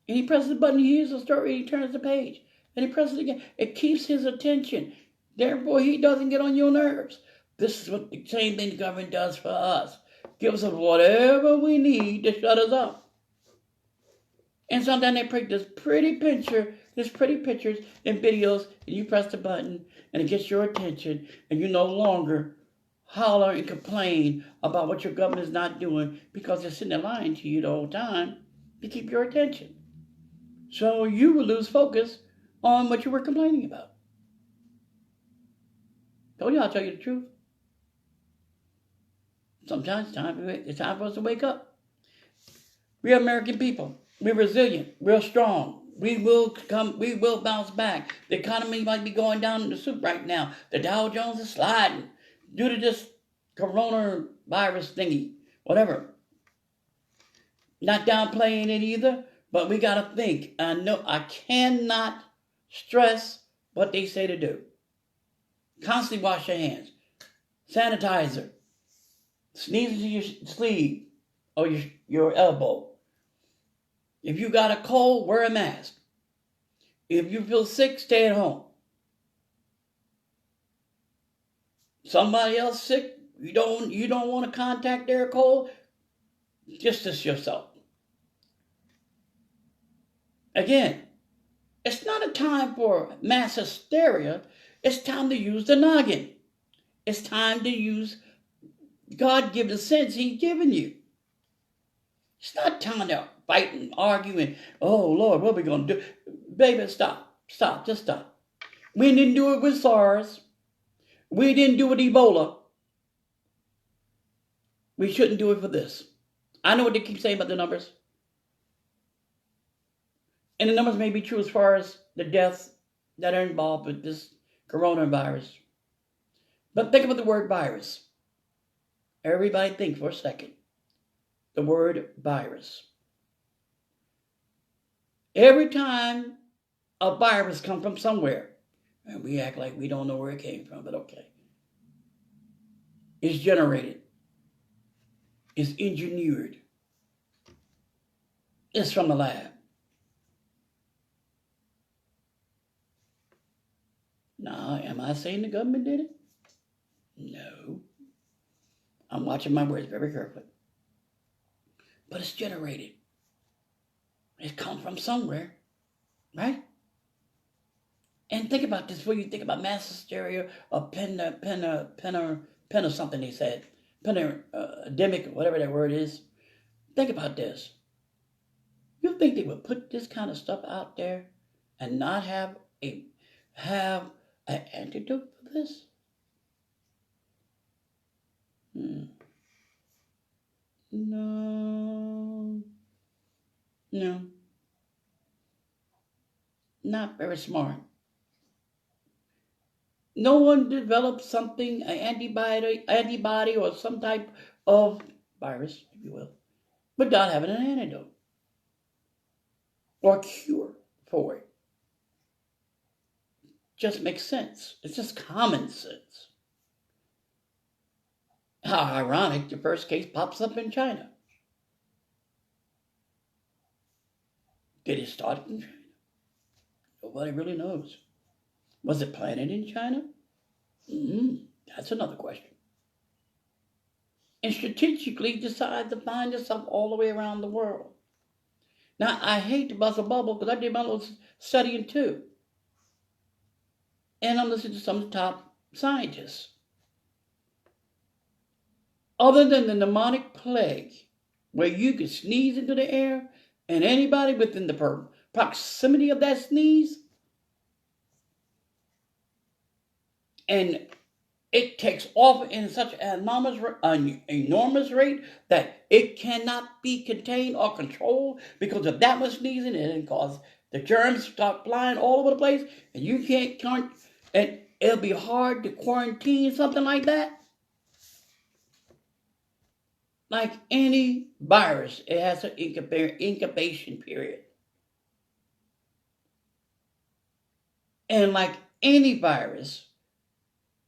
And he presses the button, he hears the story, he turns the page. And he presses it again. It keeps his attention. Therefore, he doesn't get on your nerves. This is what the same thing the government does for us. Gives us whatever we need to shut us up. And sometimes they print this pretty pictures and videos, and you press the button, and it gets your attention, and you no longer holler and complain about what your government is not doing because they're sitting there lying to you the whole time to keep your attention. So you will lose focus on what you were complaining about. Told you I'll tell you the truth. Sometimes it's time for us to wake up. We're American people. We're resilient. We're strong. We will come. We will bounce back. The economy might be going down in the soup right now. The Dow Jones is sliding due to this coronavirus thingy, whatever. Not downplaying it either, but we gotta think. I know I cannot stress what they say to do. Constantly wash your hands. Sanitizer. Sneeze into your sleeve or your elbow. If you got a cold, wear a mask. If you feel sick, stay at home. Somebody else sick, you don't want to contact their cold, distance yourself. Again, it's not a time for mass hysteria. It's time to use the noggin. It's time to use God-given sense He's given you. It's not time to fight and argue and, oh, Lord, what are we going to do? Baby, stop. Stop. Just stop. We didn't do it with SARS. We didn't do it with Ebola. We shouldn't do it for this. I know what they keep saying about the numbers. And the numbers may be true as far as the deaths that are involved with this coronavirus. But think about the word virus. Everybody think for a second. The word virus. Every time a virus comes from somewhere, and we act like we don't know where it came from, but okay. It's generated. It's engineered. It's from the lab. Now, am I saying the government did it? No. I'm watching my words very carefully. But it's generated. It comes from somewhere, right? And think about this before you think about mass hysteria or pen or something they said. Pandemic, whatever that word is. Think about this. You think they would put this kind of stuff out there and not have an antidote for this? No. Not very smart. No one developed something, an antibody or some type of virus, if you will, without having an antidote or cure for it. Just makes sense. It's just common sense. How ironic, the first case pops up in China. Did it start in China? Nobody really knows. Was it planted in China? That's another question. And strategically decide to find itself all the way around the world. Now, I hate to bust a bubble because I did my little studying too. And I'm listening to some of the top scientists. Other than the pneumonic plague, where you could sneeze into the air and anybody within the proximity of that sneeze, and it takes off in such an enormous rate that it cannot be contained or controlled because of that much sneezing, and it causes the germs to start flying all over the place, and you can't, and it'll be hard to quarantine something like that. Like any virus, it has an incubation period. And like any virus,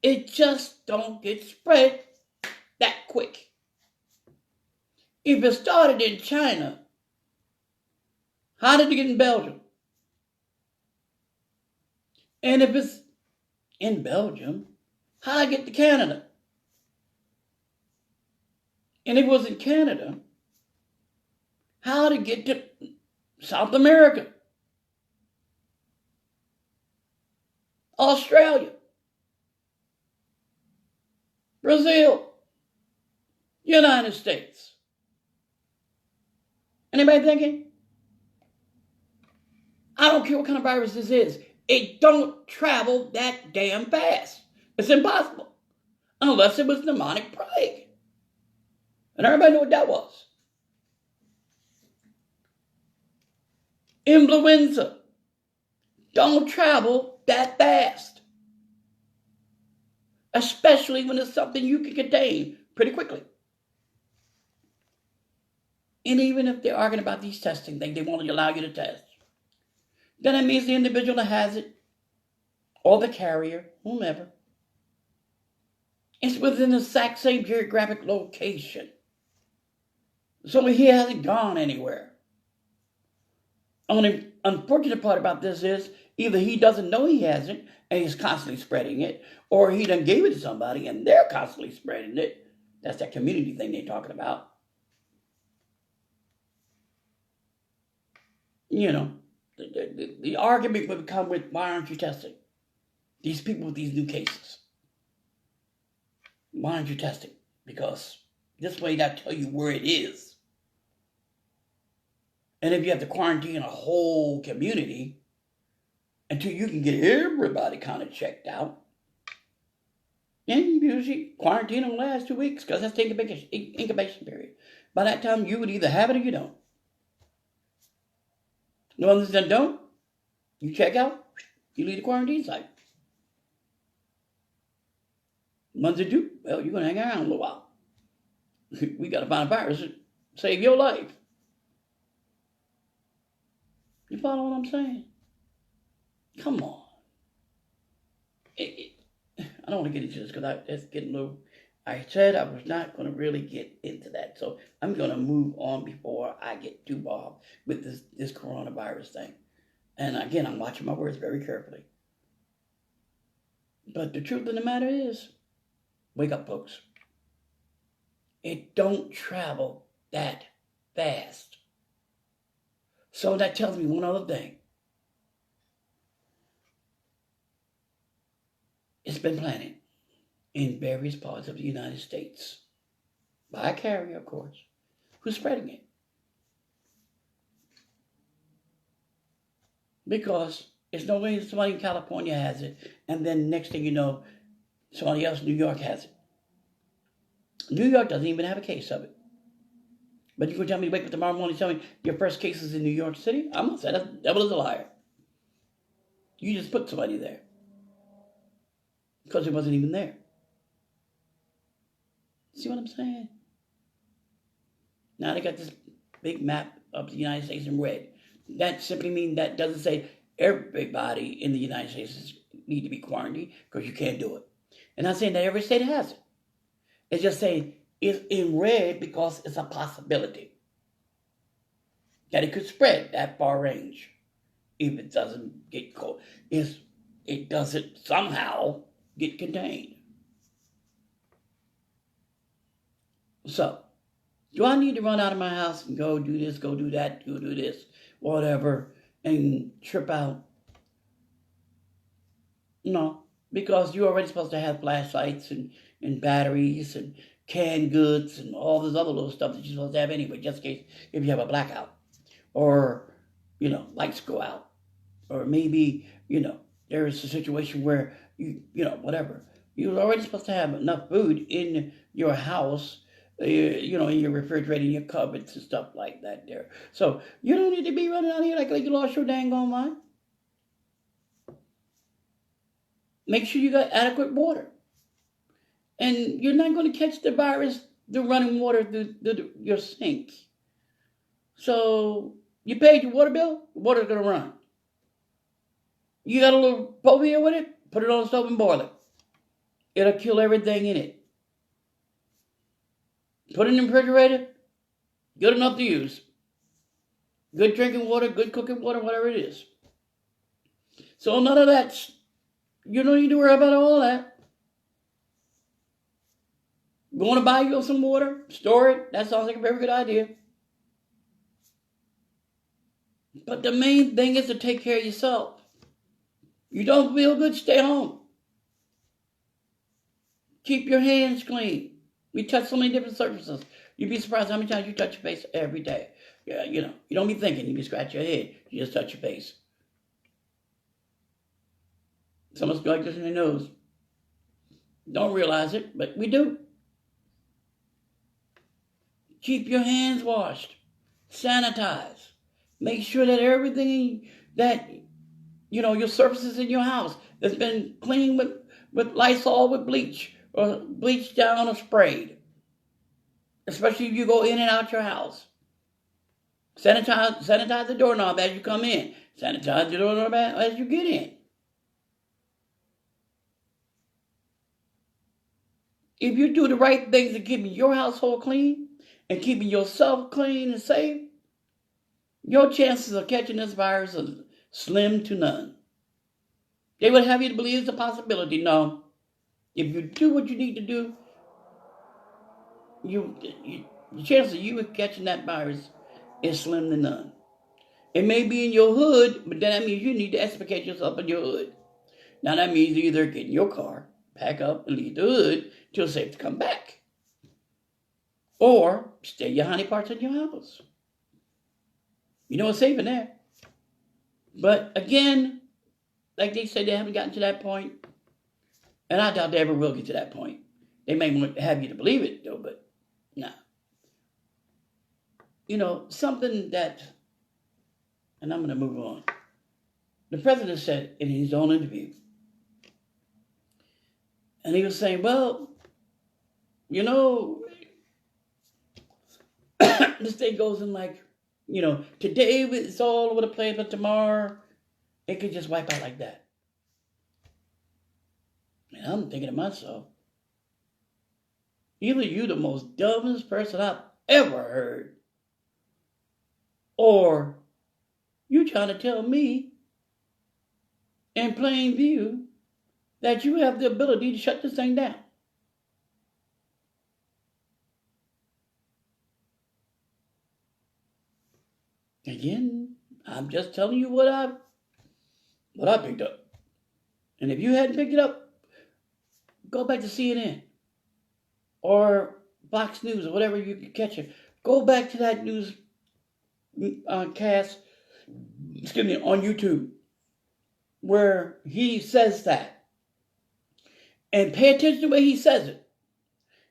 it just don't get spread that quick. If it started in China, how did it get in Belgium? And if it's in Belgium, how did it get to Canada? And if it was in Canada, how did it get to South America? Australia? Brazil? United States? Anybody thinking? I don't care what kind of virus this is. It don't travel that damn fast. It's impossible. Unless it was pneumonic plague. And everybody knew what that was. Influenza don't travel that fast, especially when it's something you can contain pretty quickly. And even if they're arguing about these testing things, they won't allow you to test. Then it means the individual that has it, or the carrier, whomever, is within the exact same geographic location. So he hasn't gone anywhere. Only unfortunate part about this is either he doesn't know he hasn't and he's constantly spreading it, or he done gave it to somebody and they're constantly spreading it. That's that community thing they're talking about. You know, the argument would come with, why aren't you testing these people with these new cases? Why aren't you testing? Because this way that tell you where it is. And if you have to quarantine a whole community until you can get everybody kind of checked out, and usually quarantine will last 2 weeks because that's the incubation period. By that time, you would either have it or you don't. The ones that don't, you check out, you leave the quarantine site. The ones that do, well, you're going to hang around a little while. We got to find a virus to save your life. You follow what I'm saying? Come on. I don't want to get into this because it's getting low. I said I was not going to really get into that. So I'm going to move on before I get too involved with this coronavirus thing. And again, I'm watching my words very carefully. But the truth of the matter is, wake up, folks. It don't travel that fast. So that tells me one other thing. It's been planted in various parts of the United States by a carrier, of course, who's spreading it. Because it's no way somebody in California has it, and then next thing you know, somebody else in New York has it. New York doesn't even have a case of it. But you can tell me to wake up tomorrow morning and tell me your first case is in New York City? I'm going to say the devil is a liar. You just put somebody there. Because it wasn't even there. See what I'm saying? Now they got this big map of the United States in red. That simply means that doesn't say everybody in the United States need to be quarantined because you can't do it. And I'm not saying that every state has it. It's just saying it's in red because it's a possibility that it could spread that far range if it doesn't get cold. It doesn't somehow get contained. So, do I need to run out of my house and go do this, go do that, go do this, whatever, and trip out? No, because you're already supposed to have flashlights and batteries and canned goods and all this other little stuff that you're supposed to have anyway, just in case if you have a blackout. Or, lights go out. Or maybe, there is a situation where, whatever. You're already supposed to have enough food in your house, in your refrigerator, in your cupboards and stuff like that there. So you don't need to be running out here like you lost your dang on mind. Make sure you got adequate water. And you're not going to catch the virus through running water through your sink. So you paid your water bill, the water's going to run. You got a little phobia with it, put it on the stove and boil it. It'll kill everything in it. Put it in the refrigerator, good enough to use. Good drinking water, good cooking water, whatever it is. So none of that, you don't need to worry about all that. You want to buy you some water, store it, that sounds like a very good idea. But the main thing is to take care of yourself. You don't feel good, stay home. Keep your hands clean. We touch so many different surfaces. You'd be surprised how many times you touch your face every day. Yeah, you don't be thinking, you be scratch your head, you just touch your face. Some of us go like this in their nose. Don't realize it, but we do. Keep your hands washed. Sanitize. Make sure that everything that, your surfaces in your house that's been cleaned with Lysol with bleach or bleach down or sprayed. Especially if you go in and out your house. Sanitize the doorknob as you come in. Sanitize the doorknob as you get in. If you do the right things in keeping your household clean and keeping yourself clean and safe, your chances of catching this virus are slim to none. They would have you to believe it's a possibility. No. If you do what you need to do, the chance of you catching that virus is slim to none. It may be in your hood, but then that means you need to explicate yourself in your hood. Now that means you either get in your car, pack up, and leave the hood till it's safe to come back. Or stay your honey parts in your house. You know it's safe in there. But again, like they say, they haven't gotten to that point. And I doubt they ever will get to that point. They may have you to believe it, though, but no. Something that, and I'm going to move on. The president said in his own interview, and he was saying, well, this thing goes in like, today it's all over the place, but tomorrow it could just wipe out like that. And I'm thinking to myself, either you the most dumbest person I've ever heard, or you trying to tell me in plain view that you have the ability to shut this thing down. Again, I'm just telling you what I picked up. And if you hadn't picked it up, go back to CNN or Fox News or whatever you can catch it. Go back to that news cast, on YouTube, where he says that. And pay attention to the way he says it.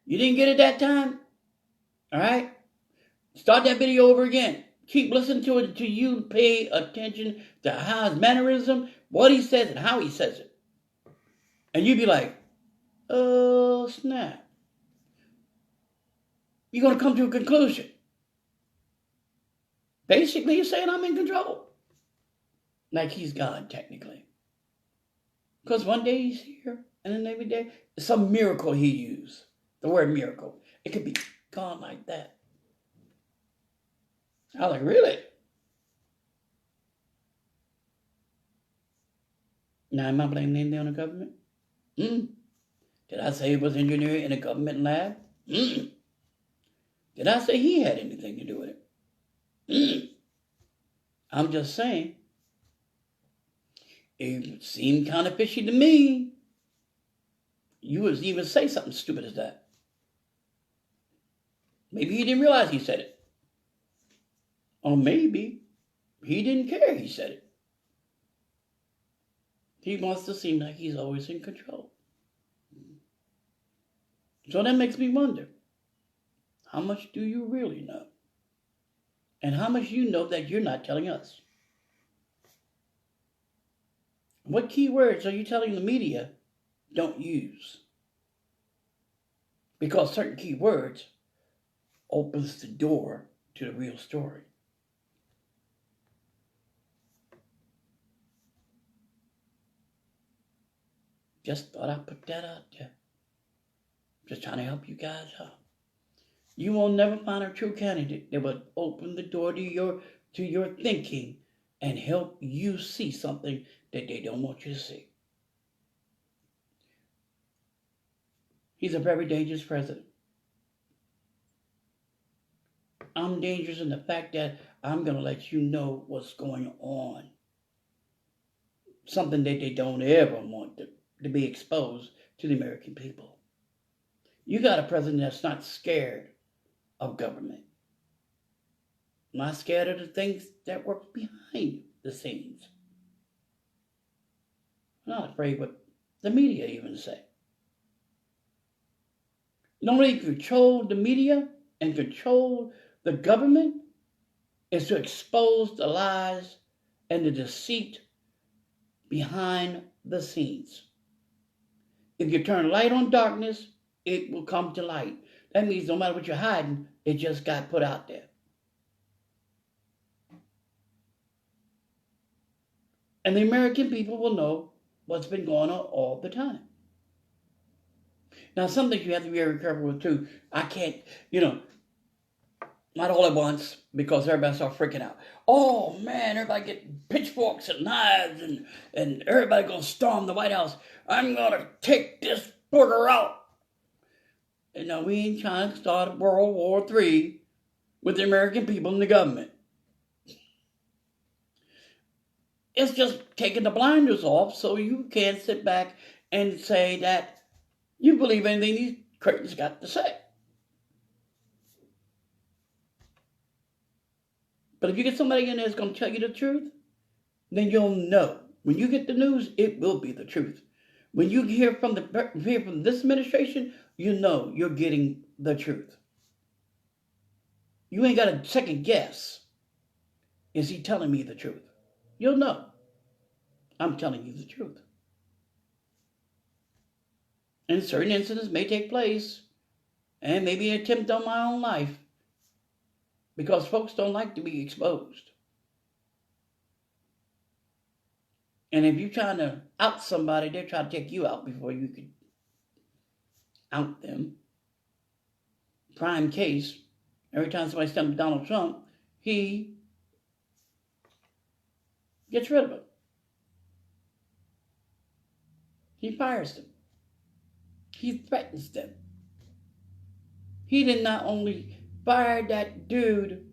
You didn't get it that time? All right? Start that video over again. Keep listening to it until you pay attention to how his mannerism, what he says, and how he says it. And you'd be like, oh, snap. You're going to come to a conclusion. Basically, he's saying I'm in control. Like he's God, technically. Because one day he's here, and then every day, it's some miracle he used. The word miracle. It could be gone like that. I was like, really? Now, am I blaming anything on the government? Did I say it was engineering in a government lab? Did I say he had anything to do with it? I'm just saying, it seemed kind of fishy to me. You would even say something stupid as that. Maybe he didn't realize he said it. Or maybe he didn't care he said it. He wants to seem like he's always in control. So that makes me wonder, how much do you really know? And how much you know that you're not telling us? What keywords are you telling the media don't use? Because certain keywords opens the door to the real story. Just thought I'd put that out there. Just trying to help you guys out. You will never find a true candidate that will open the door to your thinking and help you see something that they don't want you to see. He's a very dangerous president. I'm dangerous in the fact that I'm going to let you know what's going on. Something that they don't ever want to be exposed to the American people. You got a president that's not scared of government. Not scared of the things that work behind the scenes. Not afraid what the media even say. You don't really control the media and control the government is to expose the lies and the deceit behind the scenes. If you turn light on darkness, it will come to light. That means no matter what you're hiding, it just got put out there. And the American people will know what's been going on all the time. Now, some things you have to be very careful with, too. I can't, not all at once, because everybody starts freaking out. Oh, man, everybody get pitchforks and knives, and everybody going to storm the White House. I'm going to take this booger out. And now we ain't trying to start World War III with the American people and the government. It's just taking the blinders off so you can't sit back and say that you believe anything these craters got to say. But if you get somebody in there that's going to tell you the truth, then you'll know. When you get the news, it will be the truth. When you hear from this administration, you know you're getting the truth. You ain't got a second guess. Is he telling me the truth? You'll know. I'm telling you the truth. And certain incidents may take place, and maybe an attempt on my own life, because folks don't like to be exposed. And if you're trying to out somebody, they're trying to take you out before you can out them. Prime case, every time somebody steps Donald Trump, he gets rid of him. He fires them. He threatens them. He did not only fire that dude,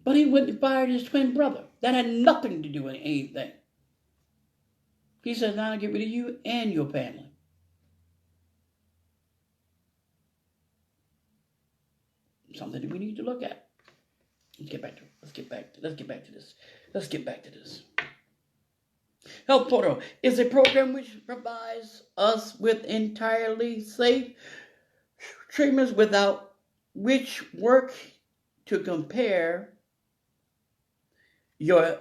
but he went and fired his twin brother. That had nothing to do with anything. He said, now I'll get rid of you and your family. Something that we need to look at. Let's get back to this. Health Portal is a program which provides us with entirely safe treatments without which work to compare your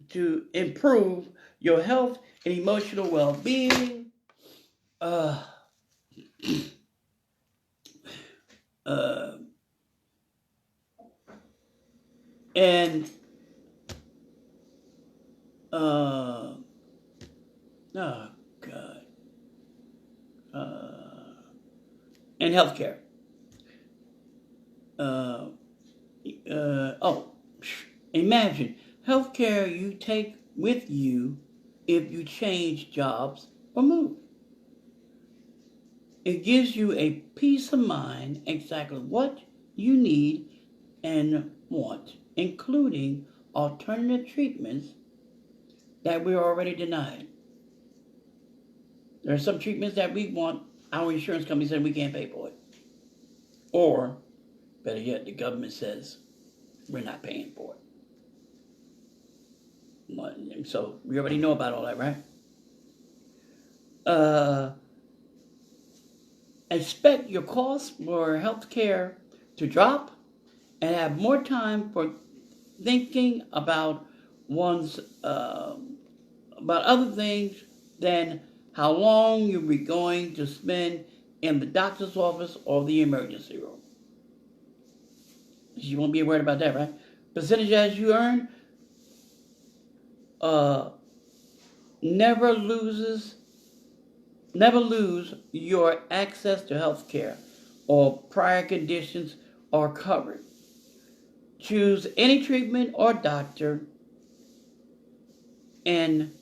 to improve your health and emotional well-being. And healthcare. Imagine healthcare you take with you if you change jobs or move. It gives you a peace of mind exactly what you need and want, including alternative treatments that we're already denied. There are some treatments that we want, our insurance company said we can't pay for it. Or, better yet, the government says we're not paying for it. So, we already know about all that, right? Expect your costs for health care to drop and have more time for thinking about about other things than how long you'll be going to spend in the doctor's office or the emergency room. You won't be worried about that, right? Percentage as you earn, never lose your access to health care or prior conditions are covered. Choose any treatment or doctor, and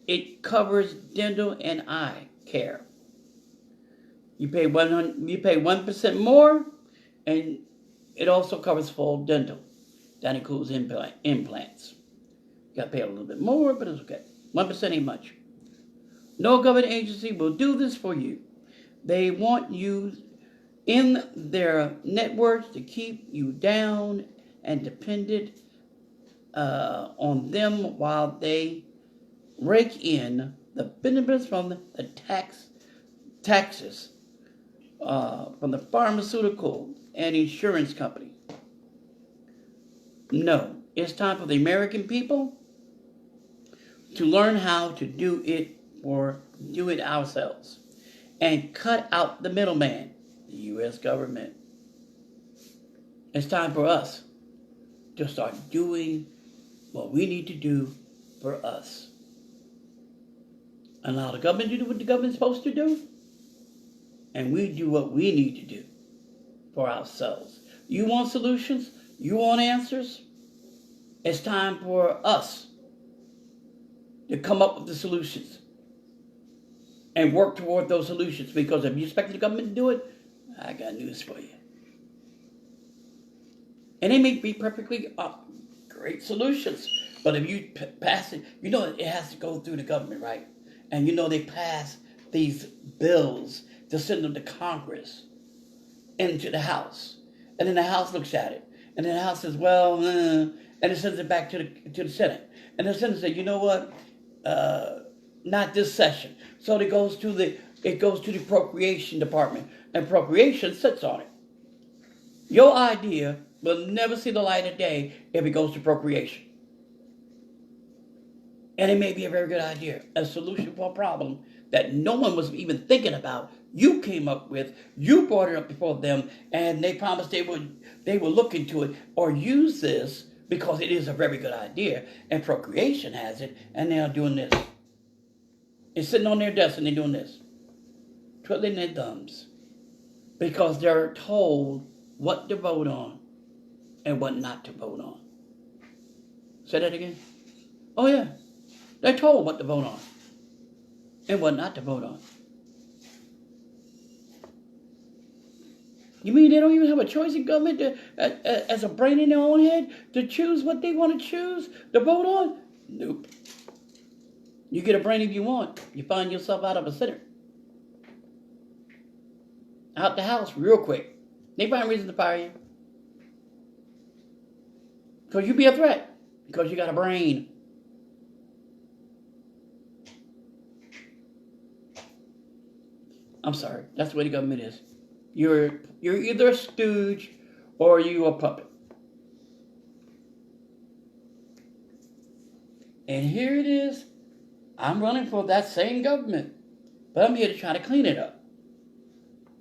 it covers dental and eye care. You pay 1% more, and it also covers full dental. That includes implants. You got to pay a little bit more, but it's okay. 1% ain't much. No government agency will do this for you. They want you in their networks to keep you down and dependent on them while they rake in the benefits from the taxes from the pharmaceutical and insurance company. No, it's time for the American people to learn how to do it ourselves and cut out the middleman, the U.S. government. It's time for us to start doing what we need to do for us. Allow the government to do what the government's supposed to do, and we do what we need to do for ourselves. You want solutions? You want answers? It's time for us to come up with the solutions and work toward those solutions, because if you expect the government to do it, I got news for you. And they may be perfectly great solutions, but if you pass it, you know it has to go through the government, right? And you know they pass these bills to send them to Congress, into the House, and then the House looks at it, and then the House says, well, and it sends it back to the Senate, and the Senate says, you know what, not this session. So it goes to the Appropriation Department, and Appropriation sits on it. Your idea will never see the light of day if it goes to Appropriation. And it may be a very good idea, a solution for a problem that no one was even thinking about. You came up with, you brought it up before them, and they promised they would look into it or use this because it is a very good idea. And Procreation has it, and they are doing this. It's sitting on their desk and they're doing this, twiddling their thumbs, because they're told what to vote on and what not to vote on. Say that again? Oh yeah. They're told what to vote on and what not to vote on. You mean they don't even have a choice in government as a brain in their own head to choose what they want to choose to vote on? Nope. You get a brain if you want. You find yourself out of a center. Out the house real quick. They find reason to fire you. Because you be a threat. Because you got a brain. I'm sorry. That's the way the government is. You're either a stooge or you a puppet. And here it is. I'm running for that same government. But I'm here to try to clean it up.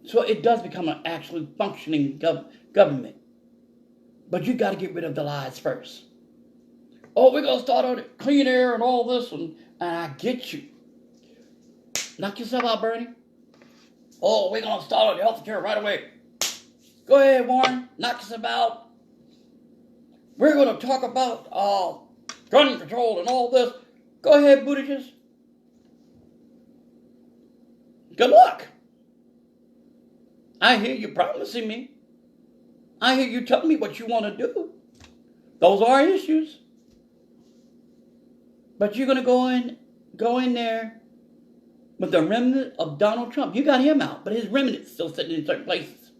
So it does become an actually functioning government. But you got to get rid of the lies first. Oh, we're going to start on clean air and all this. And I get you. Knock yourself out, Bernie. Oh, we're going to start on the health care right away. Go ahead, Warren. Knock yourself out. We're going to talk about gun control and all this. Go ahead, Buttigieg. Good luck. I hear you promising me. I hear you telling me what you want to do. Those are issues. But you're going to go in there with the remnant of Donald Trump. You got him out, but his remnant's still sitting in certain places.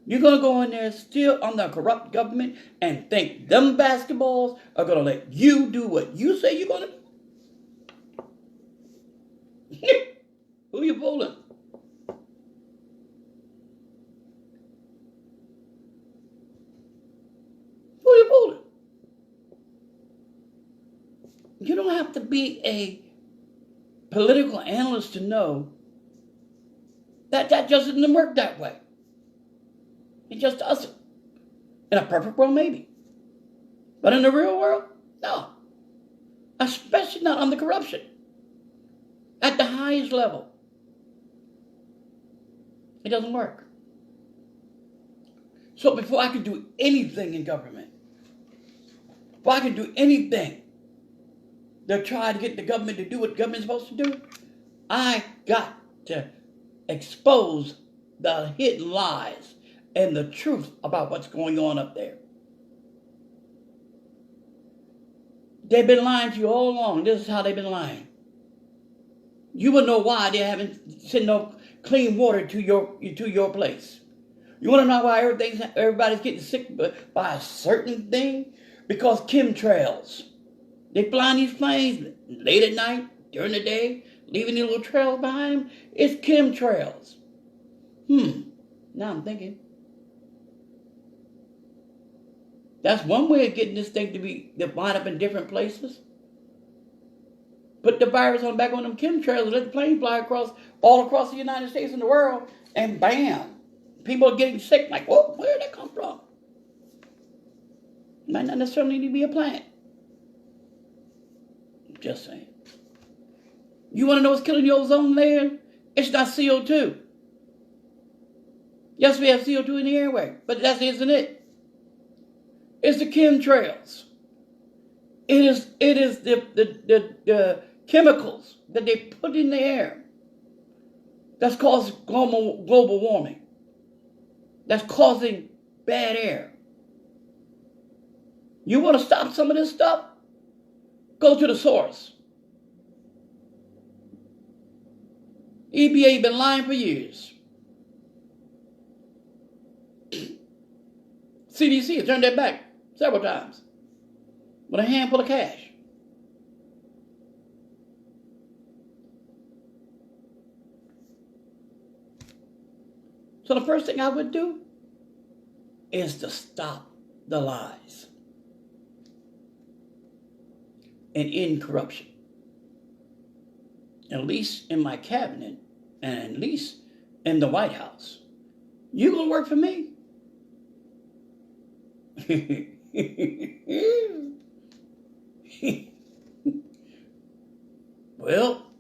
You're going to go in there still under a corrupt government and think them basketballs are going to let you do what you say you're going to do? Who you fooling? Who you fooling? You don't have to be a political analyst to know that just doesn't work that way. It just doesn't. In a perfect world, maybe. But in the real world, no. Especially not under corruption. At the highest level. It doesn't work. So before I can do anything in government, before I can do anything to try to get the government to do what the government's supposed to do, I got to expose the hidden lies and the truth about what's going on up there. They've been lying to you all along. This is how they've been lying. You will know why they haven't sent no clean water to your place. You want to know why everybody's getting sick by a certain thing? Because chemtrails. They flying these planes late at night, during the day, leaving these little trails behind them. It's chemtrails. Now I'm thinking. That's one way of getting this thing to wind up in different places. Put the virus on back on them chemtrails and let the plane fly all across the United States and the world, and bam, people are getting sick. Like, whoa, where did that come from? Might not necessarily need to be a plant. Just saying. You want to know what's killing the ozone layer? It's not CO2. Yes, we have CO2 in the airway, but that isn't it. It's the chemtrails. It is the chemicals that they put in the air that's causing global warming. That's causing bad air. You want to stop some of this stuff? Go to the source. EPA been lying for years. CDC has turned their back several times with a handful of cash. So the first thing I would do is to stop the lies and end corruption. At least in my cabinet and at least in the White House. You gonna work for me? Well,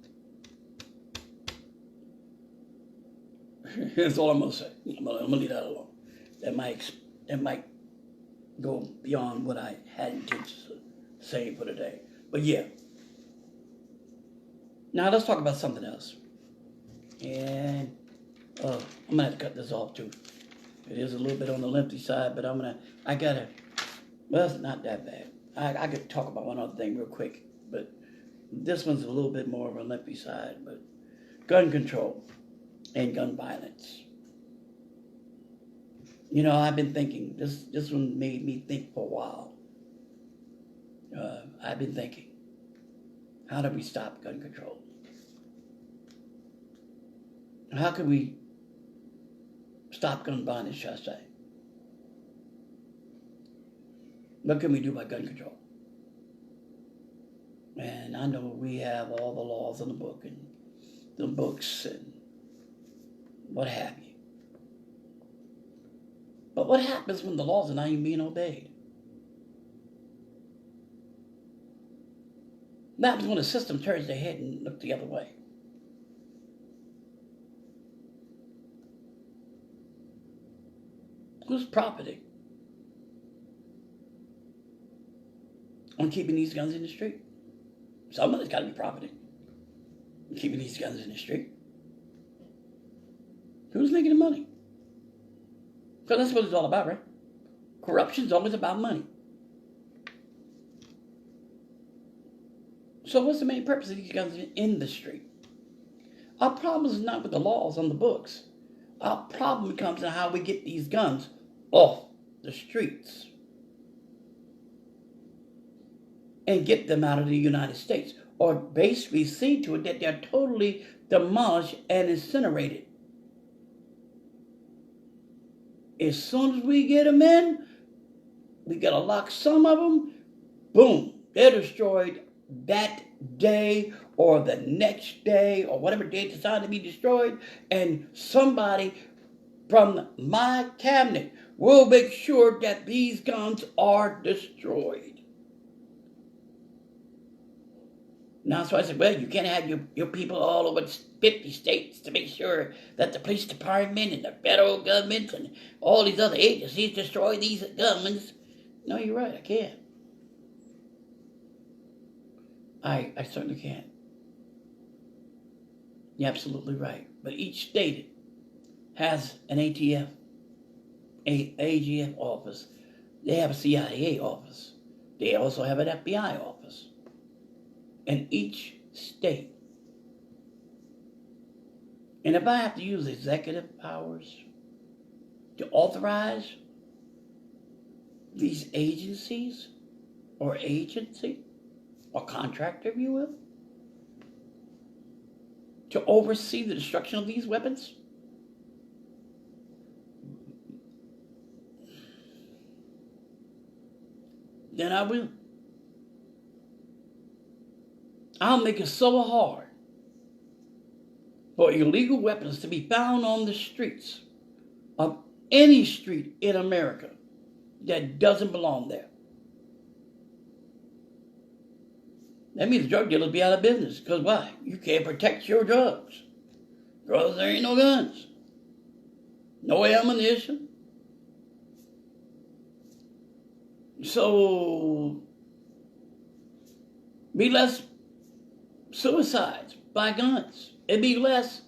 that's all I'm gonna say. I'm gonna leave that alone. That might go beyond what I had intentions of saying for today. But yeah. Now let's talk about something else. And I'm gonna have to cut this off too. It is a little bit on the lengthy side, but well, it's not that bad. I could talk about one other thing real quick, but this one's a little bit more of a lengthy side. But gun control and gun violence. You know, I've been thinking, this one made me think for a while. I've been thinking, how do we stop gun control? How can we stop gun violence, shall I say? What can we do about gun control? And I know we have all the laws in the book and the books and what have you. But what happens when the laws are not even being obeyed? What happens when the system turns their head and looks the other way? Who's profiting on keeping these guns in the street? Somebody's got to be profiting on keeping these guns in the street. Who's making the money? Because that's what it's all about, right? Corruption's always about money. So what's the main purpose of these guns in the street? Our problem is not with the laws on the books. Our problem comes in how we get these guns off the streets and get them out of the United States, or basically see to it that they're totally demolished and incinerated. As soon as we get them in, we gotta lock some of them, boom, they're destroyed that day or the next day or whatever day it's designed to be destroyed, and somebody from my cabinet will make sure that these guns are destroyed. Now, so I said, well, you can't have your people all over 50 states to make sure that the police department and the federal government and all these other agencies destroy these guns. No, you're right, I can't. I certainly can't. You're absolutely right. But each state has an ATF, AGF office. They have a CIA office. They also have an FBI office. In each state. And if I have to use executive powers to authorize these agencies or agency or contractor, if you will, to oversee the destruction of these weapons, then I will. I'll make it so hard for illegal weapons to be found on the streets of any street in America that doesn't belong there. That means drug dealers be out of business. Because why? You can't protect your drugs. Because there ain't no guns. No ammunition. So, be less suicides by guns. It'd be less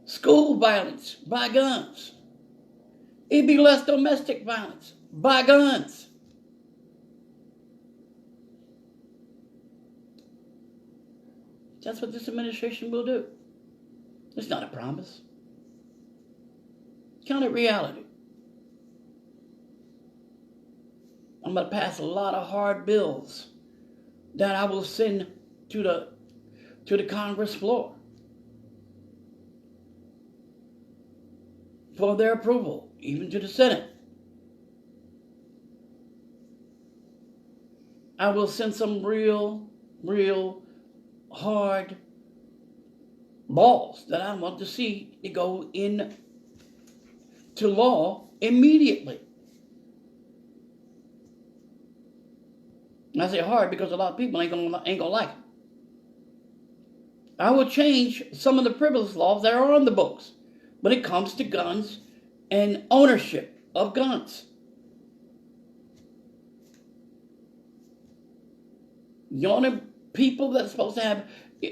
school violence by guns. It'd be less domestic violence by guns. That's what this administration will do. It's not a promise. Count it reality. I'm going to pass a lot of hard bills that I will send to the Congress floor for their approval, even to the Senate. I will send some real hard laws that I want to see to go into law immediately. And I say hard because a lot of people ain't gonna like it. I will change some of the frivolous laws that are on the books when it comes to guns and ownership of guns. The only people that's supposed to have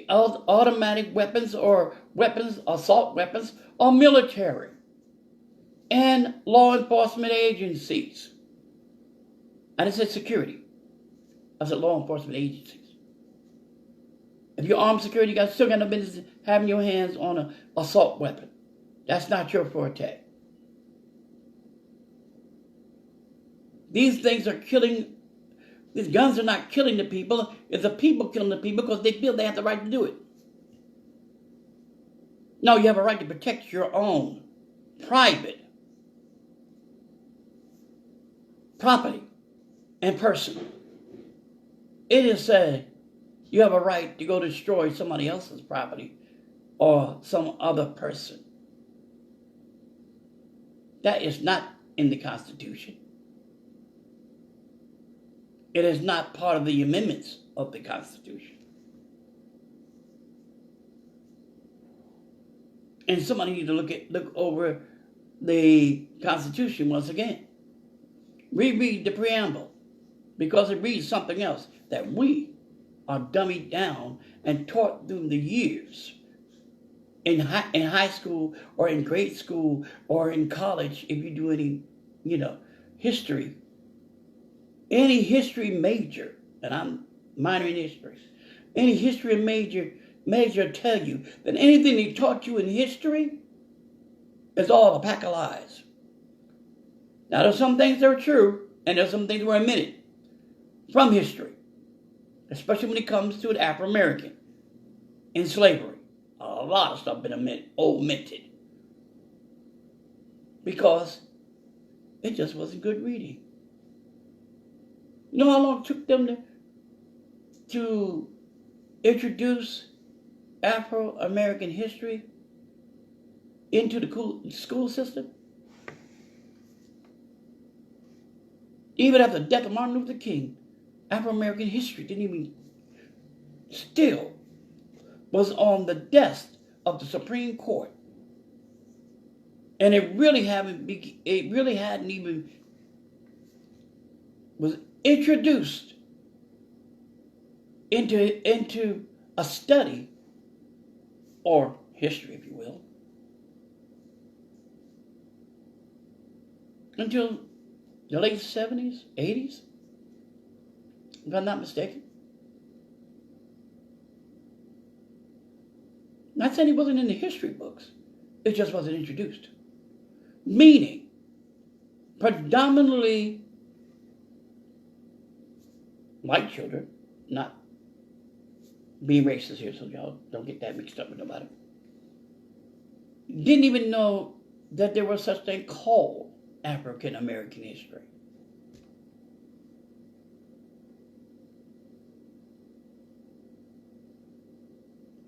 automatic weapons or weapons, assault weapons, are military and law enforcement agencies. I didn't say security. I said law enforcement agencies. If you're armed security, you still got no business having your hands on an assault weapon. That's not your forte. These things are killing. These guns are not killing the people. It's the people killing the people because they feel they have the right to do it. No, you have a right to protect your own private property and person. It is said you have a right to go destroy somebody else's property or some other person. That is not in the Constitution. It is not part of the amendments of the Constitution. And somebody needs to look over the Constitution once again. Reread the preamble, because it reads something else that we are dummied down and taught through the years in high school or in grade school or in college. If you do any, history. Any history major, and I'm minor in history, any history major tell you that anything they taught you in history is all a pack of lies. Now, there's some things that are true, and there's some things that were omitted from history, especially when it comes to an Afro-American in slavery. A lot of stuff been omitted because it just wasn't good reading. You know how long it took them to introduce Afro-American history into the school system? Even after the death of Martin Luther King, Afro-American history still was on the desk of the Supreme Court. And it really hadn't even was introduced into a study or history, if you will, until the late 70s, 80s, if I'm not mistaken. Not saying he wasn't in the history books. It just wasn't introduced. Meaning, predominantly white children, not being racist here, so y'all don't get that mixed up with nobody, didn't even know that there was such thing called African American history.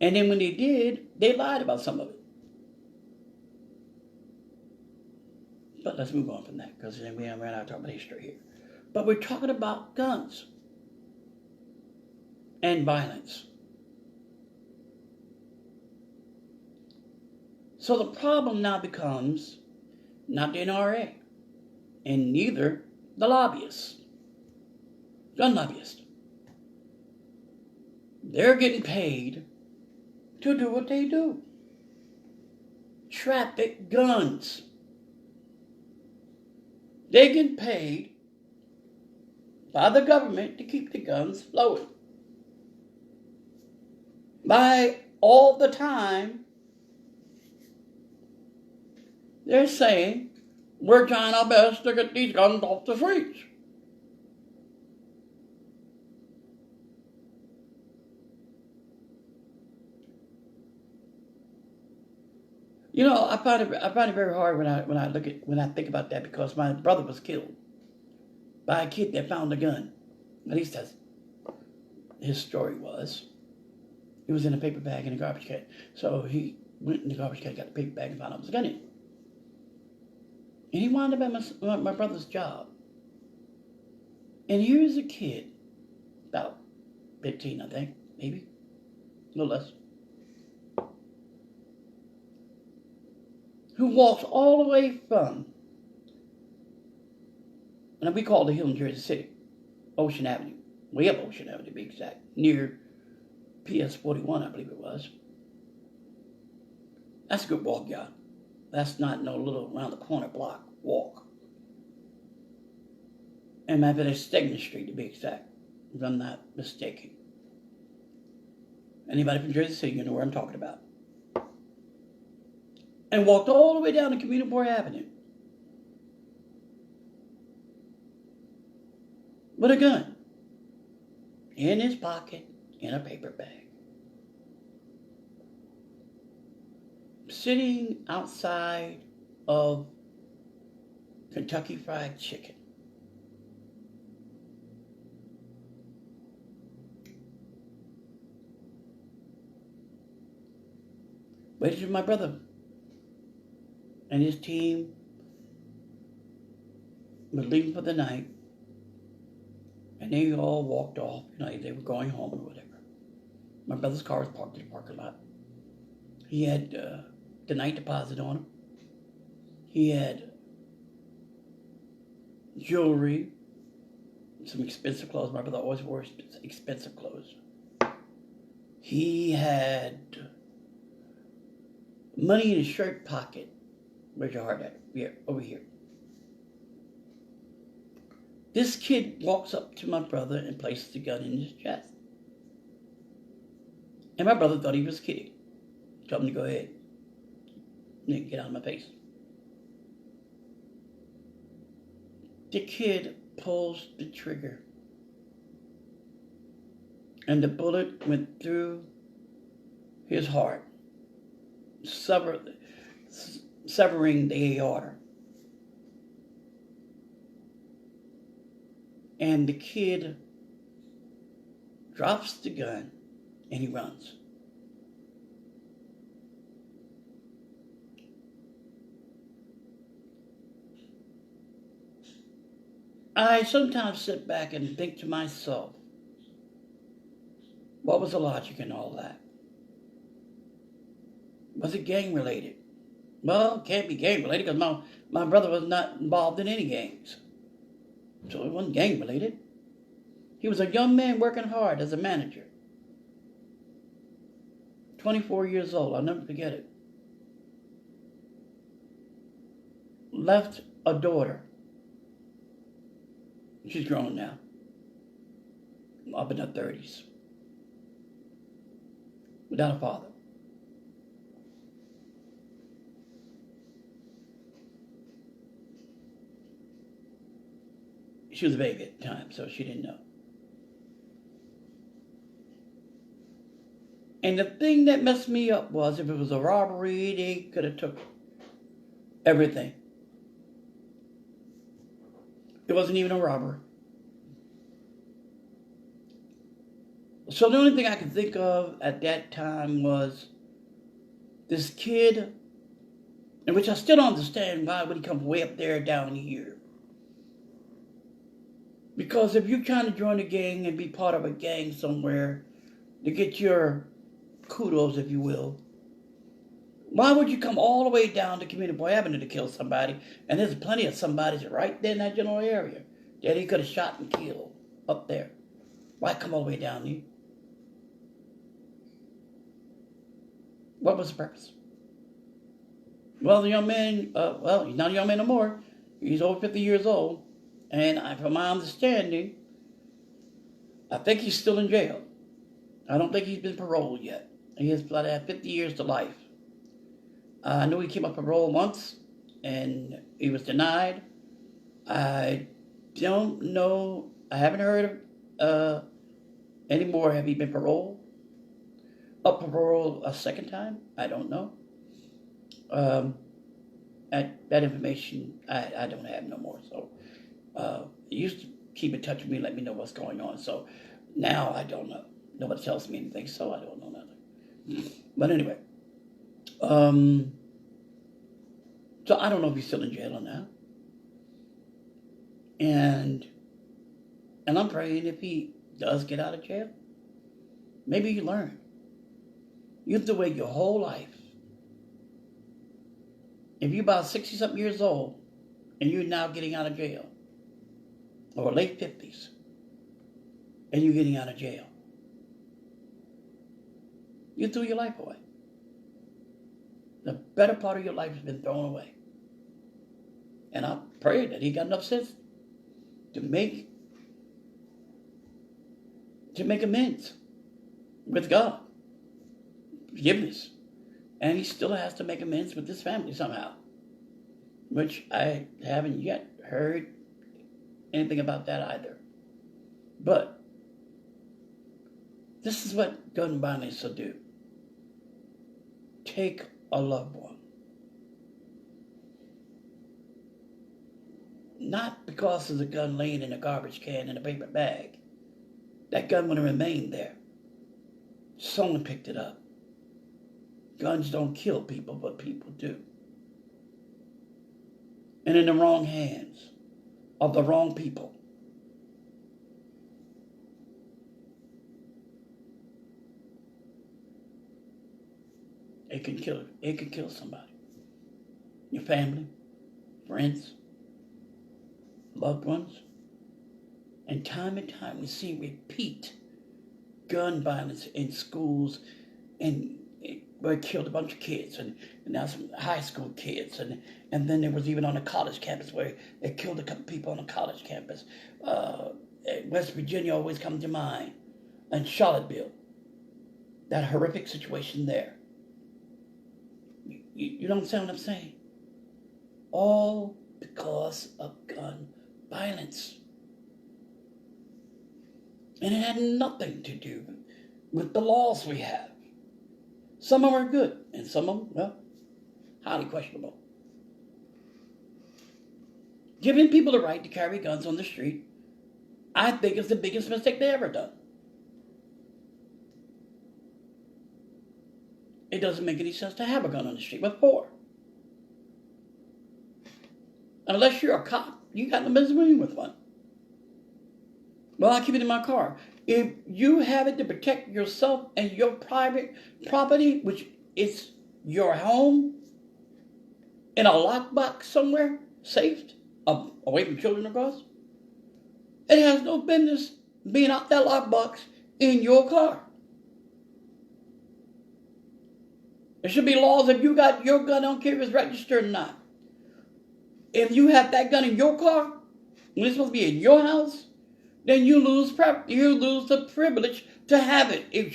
And then when they did, they lied about some of it. But let's move on from that, because then we're not talking about history here. But we're talking about guns and violence. So the problem now becomes not the NRA and neither the lobbyists, gun lobbyists. They're getting paid to do what they do. Traffic guns. They get paid by the government to keep the guns flowing. By all the time, they're saying, we're trying our best to get these guns off the streets. You know, I find it very hard when I think about that, because my brother was killed by a kid that found a gun. At least that's his story was. It was in a paper bag in a garbage can. So he went in the garbage can, got the paper bag, and found out there was a gun in it. And he wound up at my brother's job. And here's a kid, about 15, I think, maybe, a little less, who walks all the way from, and we call the hill in Jersey City, Ocean Avenue, way up Ocean Avenue to be exact, near PS 41, I believe it was. That's a good walk, y'all. That's not no little around the corner block walk. And might be Stegner Street to be exact, if I'm not mistaken. Anybody from Jersey City, you know where I'm talking about. And walked all the way down to Communipore Avenue with a gun in his pocket in a paper bag. Sitting outside of Kentucky Fried Chicken. Waited for my brother and his team were leaving for the night, and they all walked off. You know, they were going home or whatever. My brother's car was parked in the parking lot. He had the night deposit on him. He had jewelry, some expensive clothes. My brother always wore expensive clothes. He had money in his shirt pocket. Where's your heart at? Here, over here. This kid walks up to my brother and places the gun in his chest. And my brother thought he was kidding. Told him to go ahead. Get out of my face. The kid pulls the trigger. And the bullet went through his heart, severing the aorta. And the kid drops the gun and he runs. I sometimes sit back and think to myself, what was the logic in all that? Was it gang related? Well, it can't be gang related because my brother was not involved in any gangs. So it wasn't gang related. He was a young man working hard as a manager. 24 years old, I'll never forget it. Left a daughter. She's grown now. Up in her 30s. Without a father. She was a baby at the time, so she didn't know. And the thing that messed me up was if it was a robbery, they could have took everything. It wasn't even a robbery. So the only thing I could think of at that time was this kid, in which I still don't understand why would he come way up there down here. Because if you're trying to join a gang and be part of a gang somewhere to get your kudos, if you will, why would you come all the way down to Community Boy Avenue to kill somebody? And there's plenty of somebodies right there in that general area that he could have shot and killed up there. Why come all the way down there? What was the purpose? Well, the young man, he's not a young man no more. He's over 50 years old. And from my understanding, I think he's still in jail. I don't think he's been paroled yet. He has 50 years to life. I know he came up parole once, and he was denied. I don't know. I haven't heard of anymore. Have he been paroled? Up parole a second time? I don't know. That information I don't have no more. So he used to keep in touch with me, let me know what's going on. So now I don't know. Nobody tells me anything, so I don't know nothing. But anyway, so I don't know if he's still in jail or not. And I'm praying if he does get out of jail, maybe you learn. You have to wait your whole life. If you're about 60-something years old and you're now getting out of jail, or late 50s, and you're getting out of jail, you threw your life away. The better part of your life has been thrown away. And I pray that he got enough sense to make amends with God. Forgiveness. And he still has to make amends with his family somehow. Which I haven't yet heard anything about that either. But this is what gun violence will do. Take a loved one. Not because there's a gun laying in a garbage can in a paper bag. That gun would have remained there. Someone picked it up. Guns don't kill people, but people do. And in the wrong hands of the wrong people. It can kill somebody. Your family, friends, loved ones. And time we see repeat gun violence in schools, and where it killed a bunch of kids, and now some high school kids, and then there was even on a college campus where they killed a couple people on a college campus. West Virginia always comes to mind, and Charlottesville, that horrific situation there. You don't understand what I'm saying? All because of gun violence. And it had nothing to do with the laws we have. Some of them are good, and some of them, well, highly questionable. Giving people the right to carry guns on the street, I think, is the biggest mistake they ever done. It doesn't make any sense to have a gun on the street. What for? Unless you're a cop, you got no business with one. Well, I keep it in my car. If you have it to protect yourself and your private property, which is your home, in a lockbox somewhere, safe, away from children, of course, it has no business being out that lockbox in your car. There should be laws if you got your gun, I don't care if it's registered or not. If you have that gun in your car, when it's supposed to be in your house, then you lose the privilege to have it. It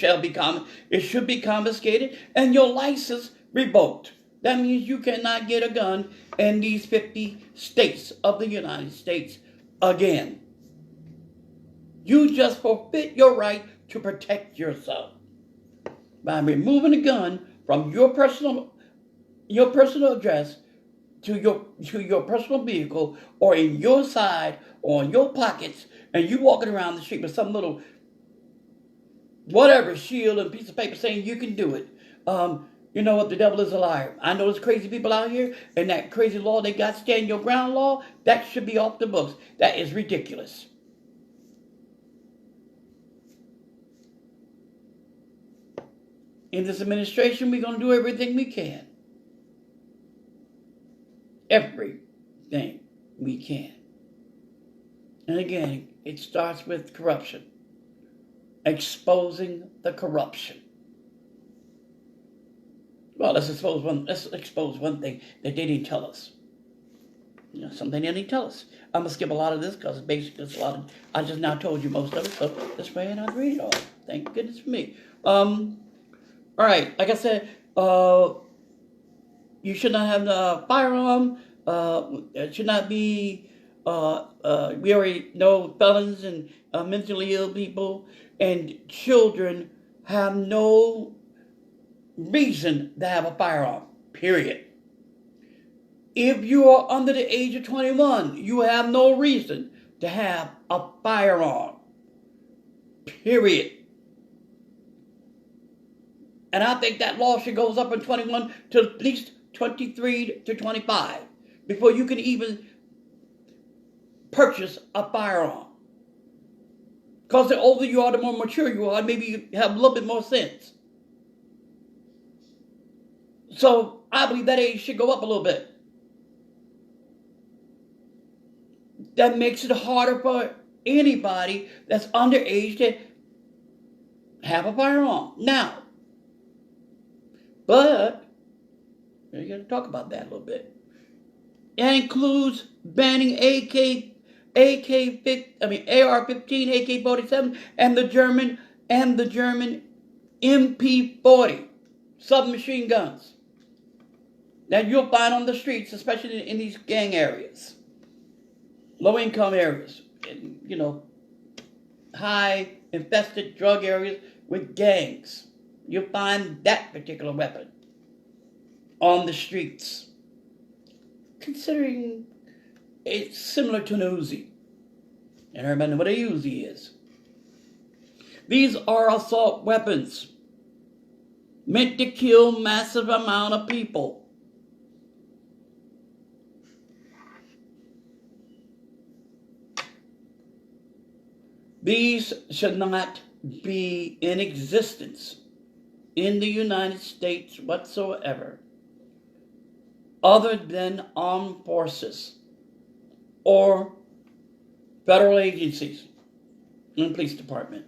should be confiscated, and your license revoked. That means you cannot get a gun in these 50 states of the United States again. You just forfeit your right to protect yourself by removing a gun from your personal address to your personal vehicle, or in your side, or in your pockets, and you walking around the street with some little whatever shield and piece of paper saying you can do it. You know what? The devil is a liar. I know there's crazy people out here, and that crazy law they got, stand your ground law, that should be off the books. That is ridiculous. In this administration, we're going to do everything we can. Everything we can. And again, it starts with corruption. Exposing the corruption. Well, let's expose one thing that they didn't tell us. You know, something they didn't tell us. I'm going to skip a lot of this because basically it's a lot of, I just now told you most of it, so this way and I'll read it all. Thank goodness for me. All right, like I said, you should not have a firearm. It should not be, we already know felons and mentally ill people and children have no reason to have a firearm, period. If you are under the age of 21, you have no reason to have a firearm, period. And I think that law should go up from 21 to at least 23 to 25 before you can even purchase a firearm. Because the older you are, the more mature you are, maybe you have a little bit more sense. So I believe that age should go up a little bit. That makes it harder for anybody that's underage to have a firearm. Now, but you got to talk about that a little bit. That includes banning AR-15, AK-47, and the German MP40 submachine guns that you'll find on the streets, especially in these gang areas, low-income areas, and, you know, high infested drug areas with gangs. You'll find that particular weapon on the streets, considering it's similar to an Uzi. And everybody knows what a Uzi is. These are assault weapons meant to kill massive amount of people. These should not be in existence in the United States whatsoever, other than armed forces or federal agencies and police department.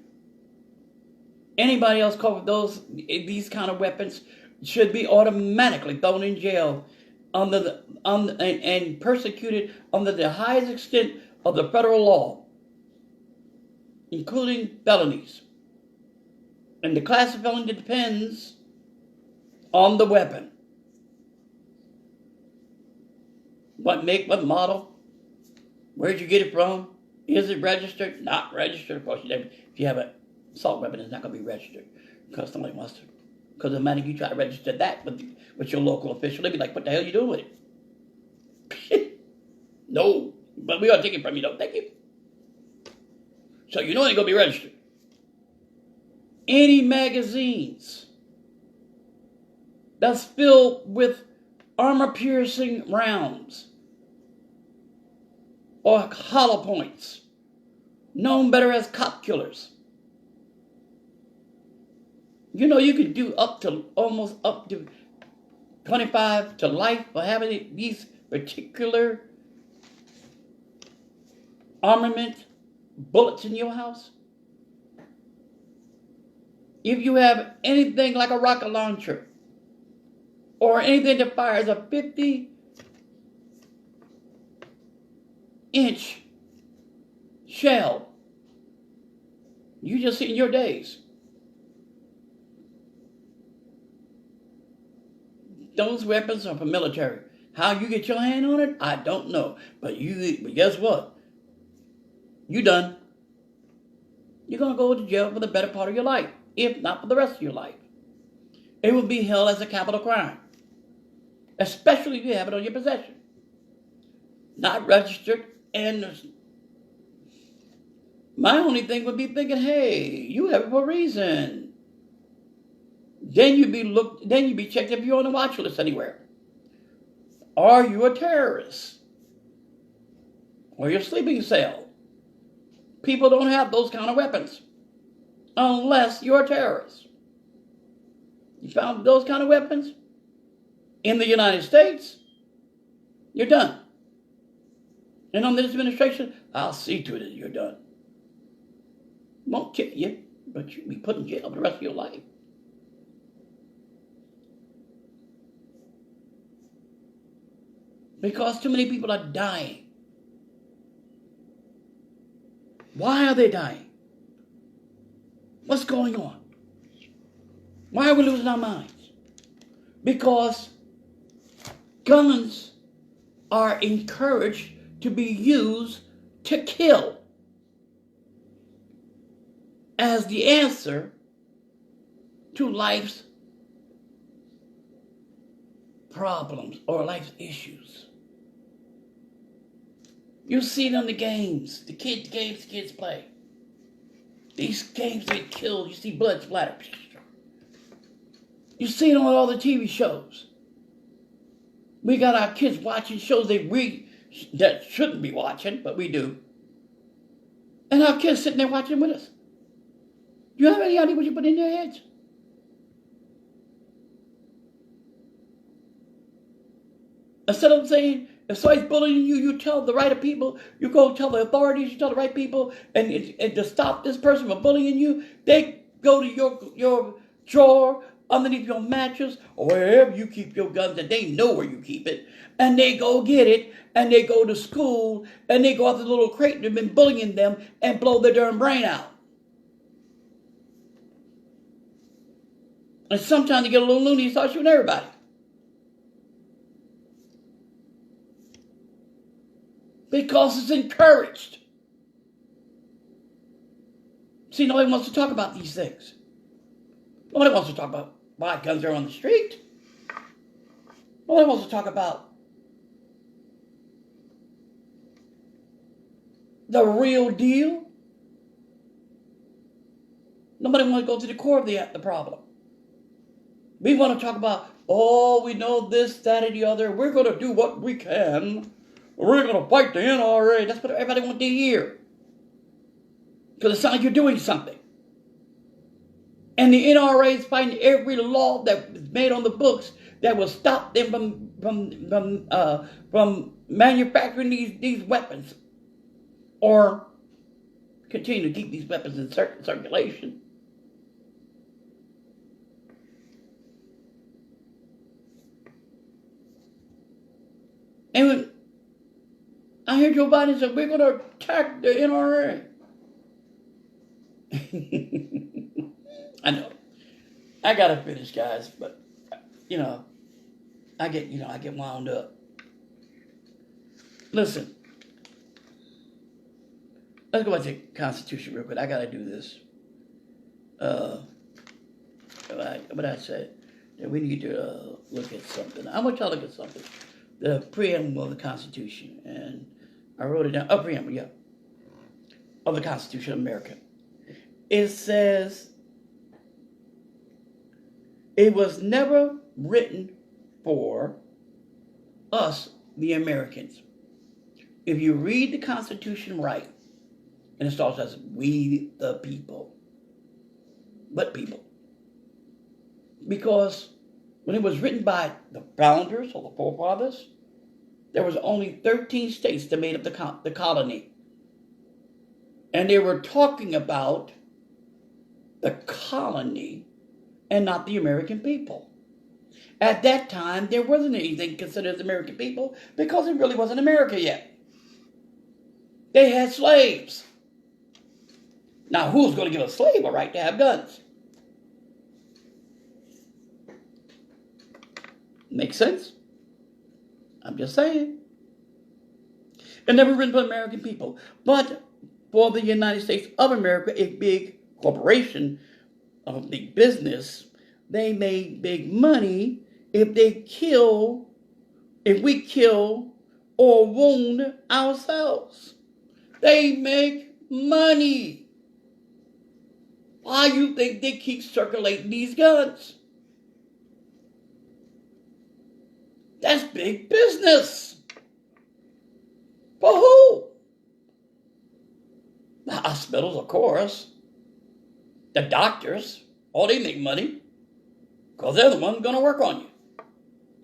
Anybody else caught with these kind of weapons should be automatically thrown in jail and persecuted under the highest extent of the federal law, including felonies. And the class of felony depends on the weapon. What make, what model? Where'd you get it from? Is it registered? Not registered. Of course, if you have an assault weapon, it's not going to be registered because somebody wants to. Because the minute you try to register that with your local official, they'll be like, what the hell are you doing with it? No, but we ought to take it from you, though. Thank you. So you know it ain't going to be registered. Any magazines that's filled with armor-piercing rounds or hollow points, known better as cop killers. You know you can do almost up to 25 to life for having these particular armament bullets in your house. If you have anything like a rocket launcher or anything that fires a 50-inch shell, you just in your days. Those weapons are for military. How you get your hand on it, I don't know. But guess what? You done. You're going to go to jail for the better part of your life, if not for the rest of your life. It will be held as a capital crime, especially if you have it on your possession. Not registered, and My only thing would be thinking, hey, you have it for a reason. Then you'd be checked if you're on the watch list anywhere. Are you a terrorist? Or your sleeping cell? People don't have those kind of weapons unless you're a terrorist. You found those kind of weapons in the United States, you're done. And under this administration, I'll see to it that you're done. Won't kill you, but you'll be put in jail for the rest of your life. Because too many people are dying. Why are they dying? What's going on? Why are we losing our minds? Because guns are encouraged to be used to kill as the answer to life's problems or life's issues. You see it on the games, the kids play. These games get killed. You see blood splatter. You see it on all the TV shows. We got our kids watching shows that shouldn't be watching, but we do. And our kids sitting there watching with us. Do you have any idea what you put in their heads? Instead of saying, if somebody's bullying you, you tell the right people, you go tell the authorities, you tell the right people, and to stop this person from bullying you, they go to your drawer, underneath your mattress, or wherever you keep your guns, and they know where you keep it, and they go get it, and they go to school, and they go out to the little crate and have been bullying them and blow their darn brain out. And sometimes they get a little loony and start shooting everybody. Because it's encouraged. See, nobody wants to talk about these things. Nobody wants to talk about why guns are on the street. Nobody wants to talk about the real deal. Nobody wants to go to the core of the problem. We want to talk about, we know this, that, and the other. We're going to do what we can. We're going to fight the NRA. That's what everybody wants to hear. Because it sounds like you're doing something. And the NRA is fighting every law that was made on the books that will stop them from manufacturing these weapons. Or continue to keep these weapons in circulation. And when I hear Joe Biden say, we're going to attack the NRA. I know. I got to finish, guys, but, I get wound up. Listen. Let's go back to the Constitution real quick. I got to do this. But I said that we need to look at something. I want y'all to look at something. The preamble of the Constitution, and I wrote it down. Preamble, yeah, of the Constitution of America. It says, it was never written for us, the Americans. If you read the Constitution right, and it starts as we the people, but people. Because when it was written by the founders or the forefathers, there was only 13 states that made up the colony. And they were talking about the colony and not the American people. At that time, there wasn't anything considered as American people because it really wasn't America yet. They had slaves. Now, who's going to give a slave a right to have guns? Make sense? I'm just saying. It never written for American people. But for the United States of America, a big corporation, a big business, they made big money if we kill or wound ourselves. They make money. Why you think they keep circulating these guns? That's big business. For who? The hospitals, of course. The doctors. Oh, they make money. Because they're the ones going to work on you.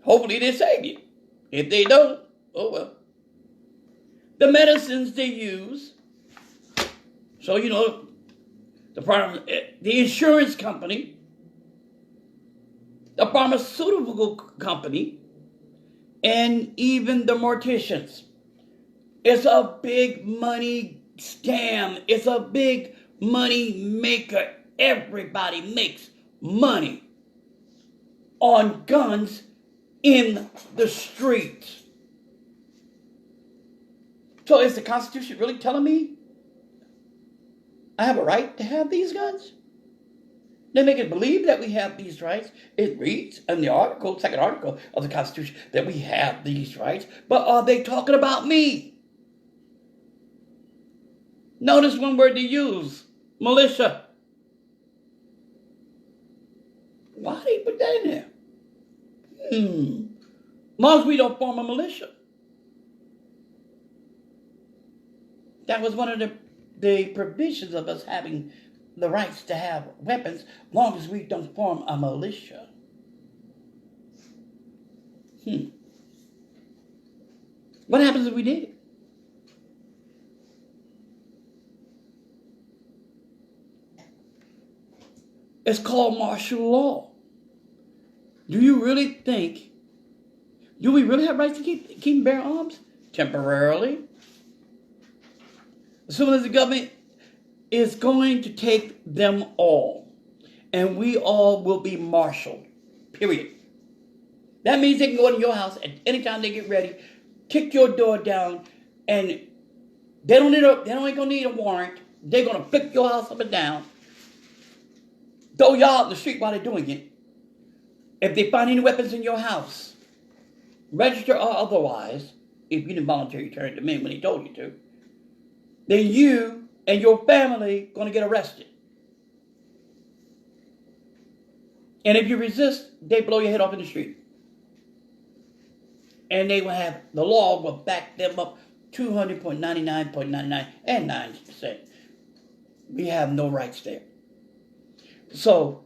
Hopefully they save you. If they don't, oh well. The medicines they use. So, the insurance company, the pharmaceutical company, and even the morticians. It's a big money scam. It's a big money maker. Everybody makes money on guns in the streets. So is the Constitution really telling me I have a right to have these guns? They make it believe that we have these rights. It reads in the article, second article of the Constitution, that we have these rights. But are they talking about me? Notice one word they use, militia. Why they put that in there? As long as we don't form a militia. That was one of the provisions of us having the rights to have weapons, as long as we don't form a militia. What happens if we did? It's called martial law. Do we really have rights to keep and bear arms? Temporarily. As soon as the government is going to take them all, and we all will be marshaled. Period. That means they can go to your house at any time they get ready, kick your door down, and they ain't gonna need a warrant. They're gonna flip your house up and down, throw you out in the street while they're doing it. If they find any weapons in your house, register or otherwise, if you didn't voluntarily turn it to me when he told you to, then you and your family going to get arrested. And if you resist, they blow your head off in the street. And they will have, the law will back them up 200.99.99 and 90%. We have no rights there. So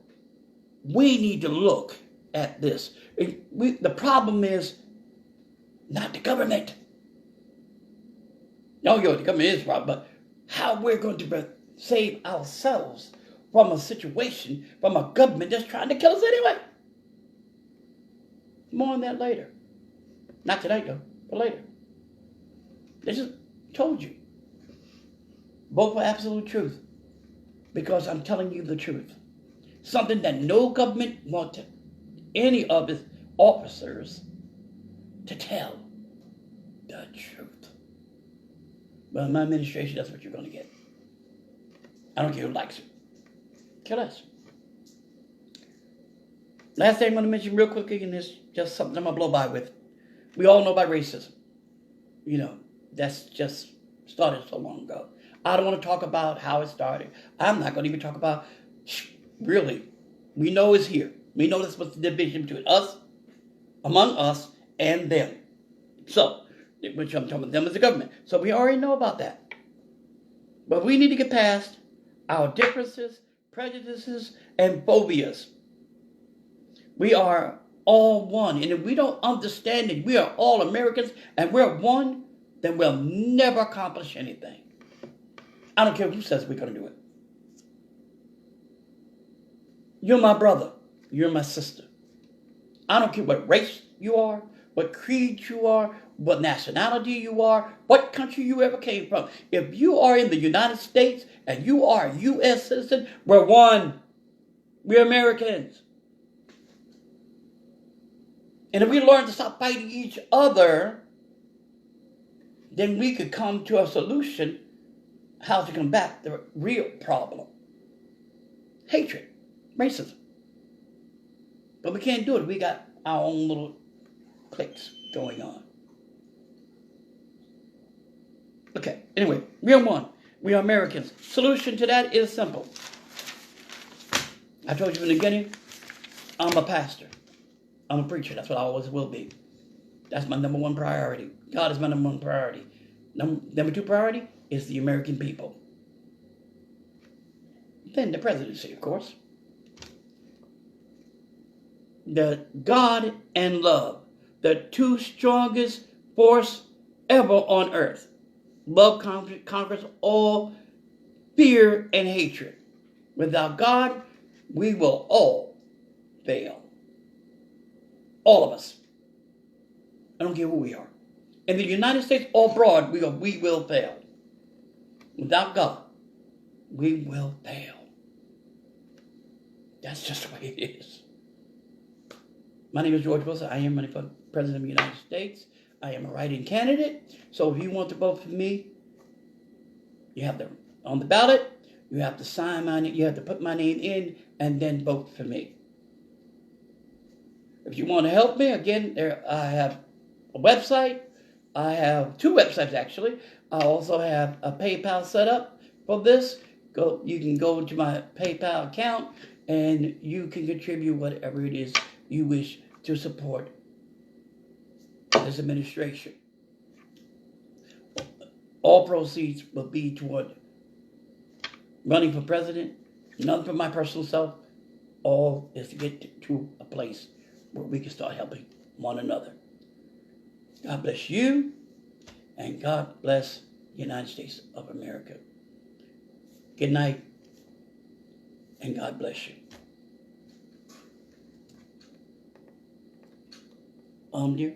we need to look at this. The problem is not the government. No, the government is the problem, but how we're going to save ourselves from a situation, from a government that's trying to kill us anyway. More on that later. Not tonight, though, but later. They just told you. Vote for absolute truth. Because I'm telling you the truth. Something that no government wants any of its officers to tell the truth. But in my administration, that's what you're going to get. I don't care who likes it. Care less. Last thing I'm going to mention real quickly, and this just something I'm going to blow by with. We all know about racism. That's just started so long ago. I don't want to talk about how it started. I'm not going to even talk about, really, we know it's here. We know this was the division between us, among us, and them. So, which I'm talking about them as the government. So we already know about that. But we need to get past our differences, prejudices, and phobias. We are all one. And if we don't understand that we are all Americans and we're one, then we'll never accomplish anything. I don't care who says we're going to do it. You're my brother. You're my sister. I don't care what race you are, what creed you are, what nationality you are, what country you ever came from. If you are in the United States and you are a U.S. citizen, we're one. We're Americans. And if we learn to stop fighting each other, then we could come to a solution how to combat the real problem. Hatred, racism. But we can't do it. We got our own little cliques going on. Okay, anyway, we're one. We are Americans. Solution to that is simple. I told you from the beginning, I'm a pastor. I'm a preacher. That's what I always will be. That's my number one priority. God is my number one priority. Number two priority is the American people. Then the presidency, of course. The God and love, the two strongest force ever on earth. Love conquers all fear and hatred. Without God, we will all fail. All of us. I don't care who we are. In the United States or abroad, we will fail. Without God, we will fail. That's just the way it is. My name is George Wilson. I am running for President of the United States. I am a write-in candidate. So if you want to vote for me, you have to, on the ballot, you have to sign my name, you have to put my name in, and then vote for me. If you want to help me, again, I have a website. I have two websites, actually. I also have a PayPal set up for this. You can go to my PayPal account, and you can contribute whatever it is you wish to support this administration. All proceeds will be toward running for president, none for my personal self. All is to get to a place where we can start helping one another. God bless you, and God bless the United States of America. Good night, and God bless you. Dear.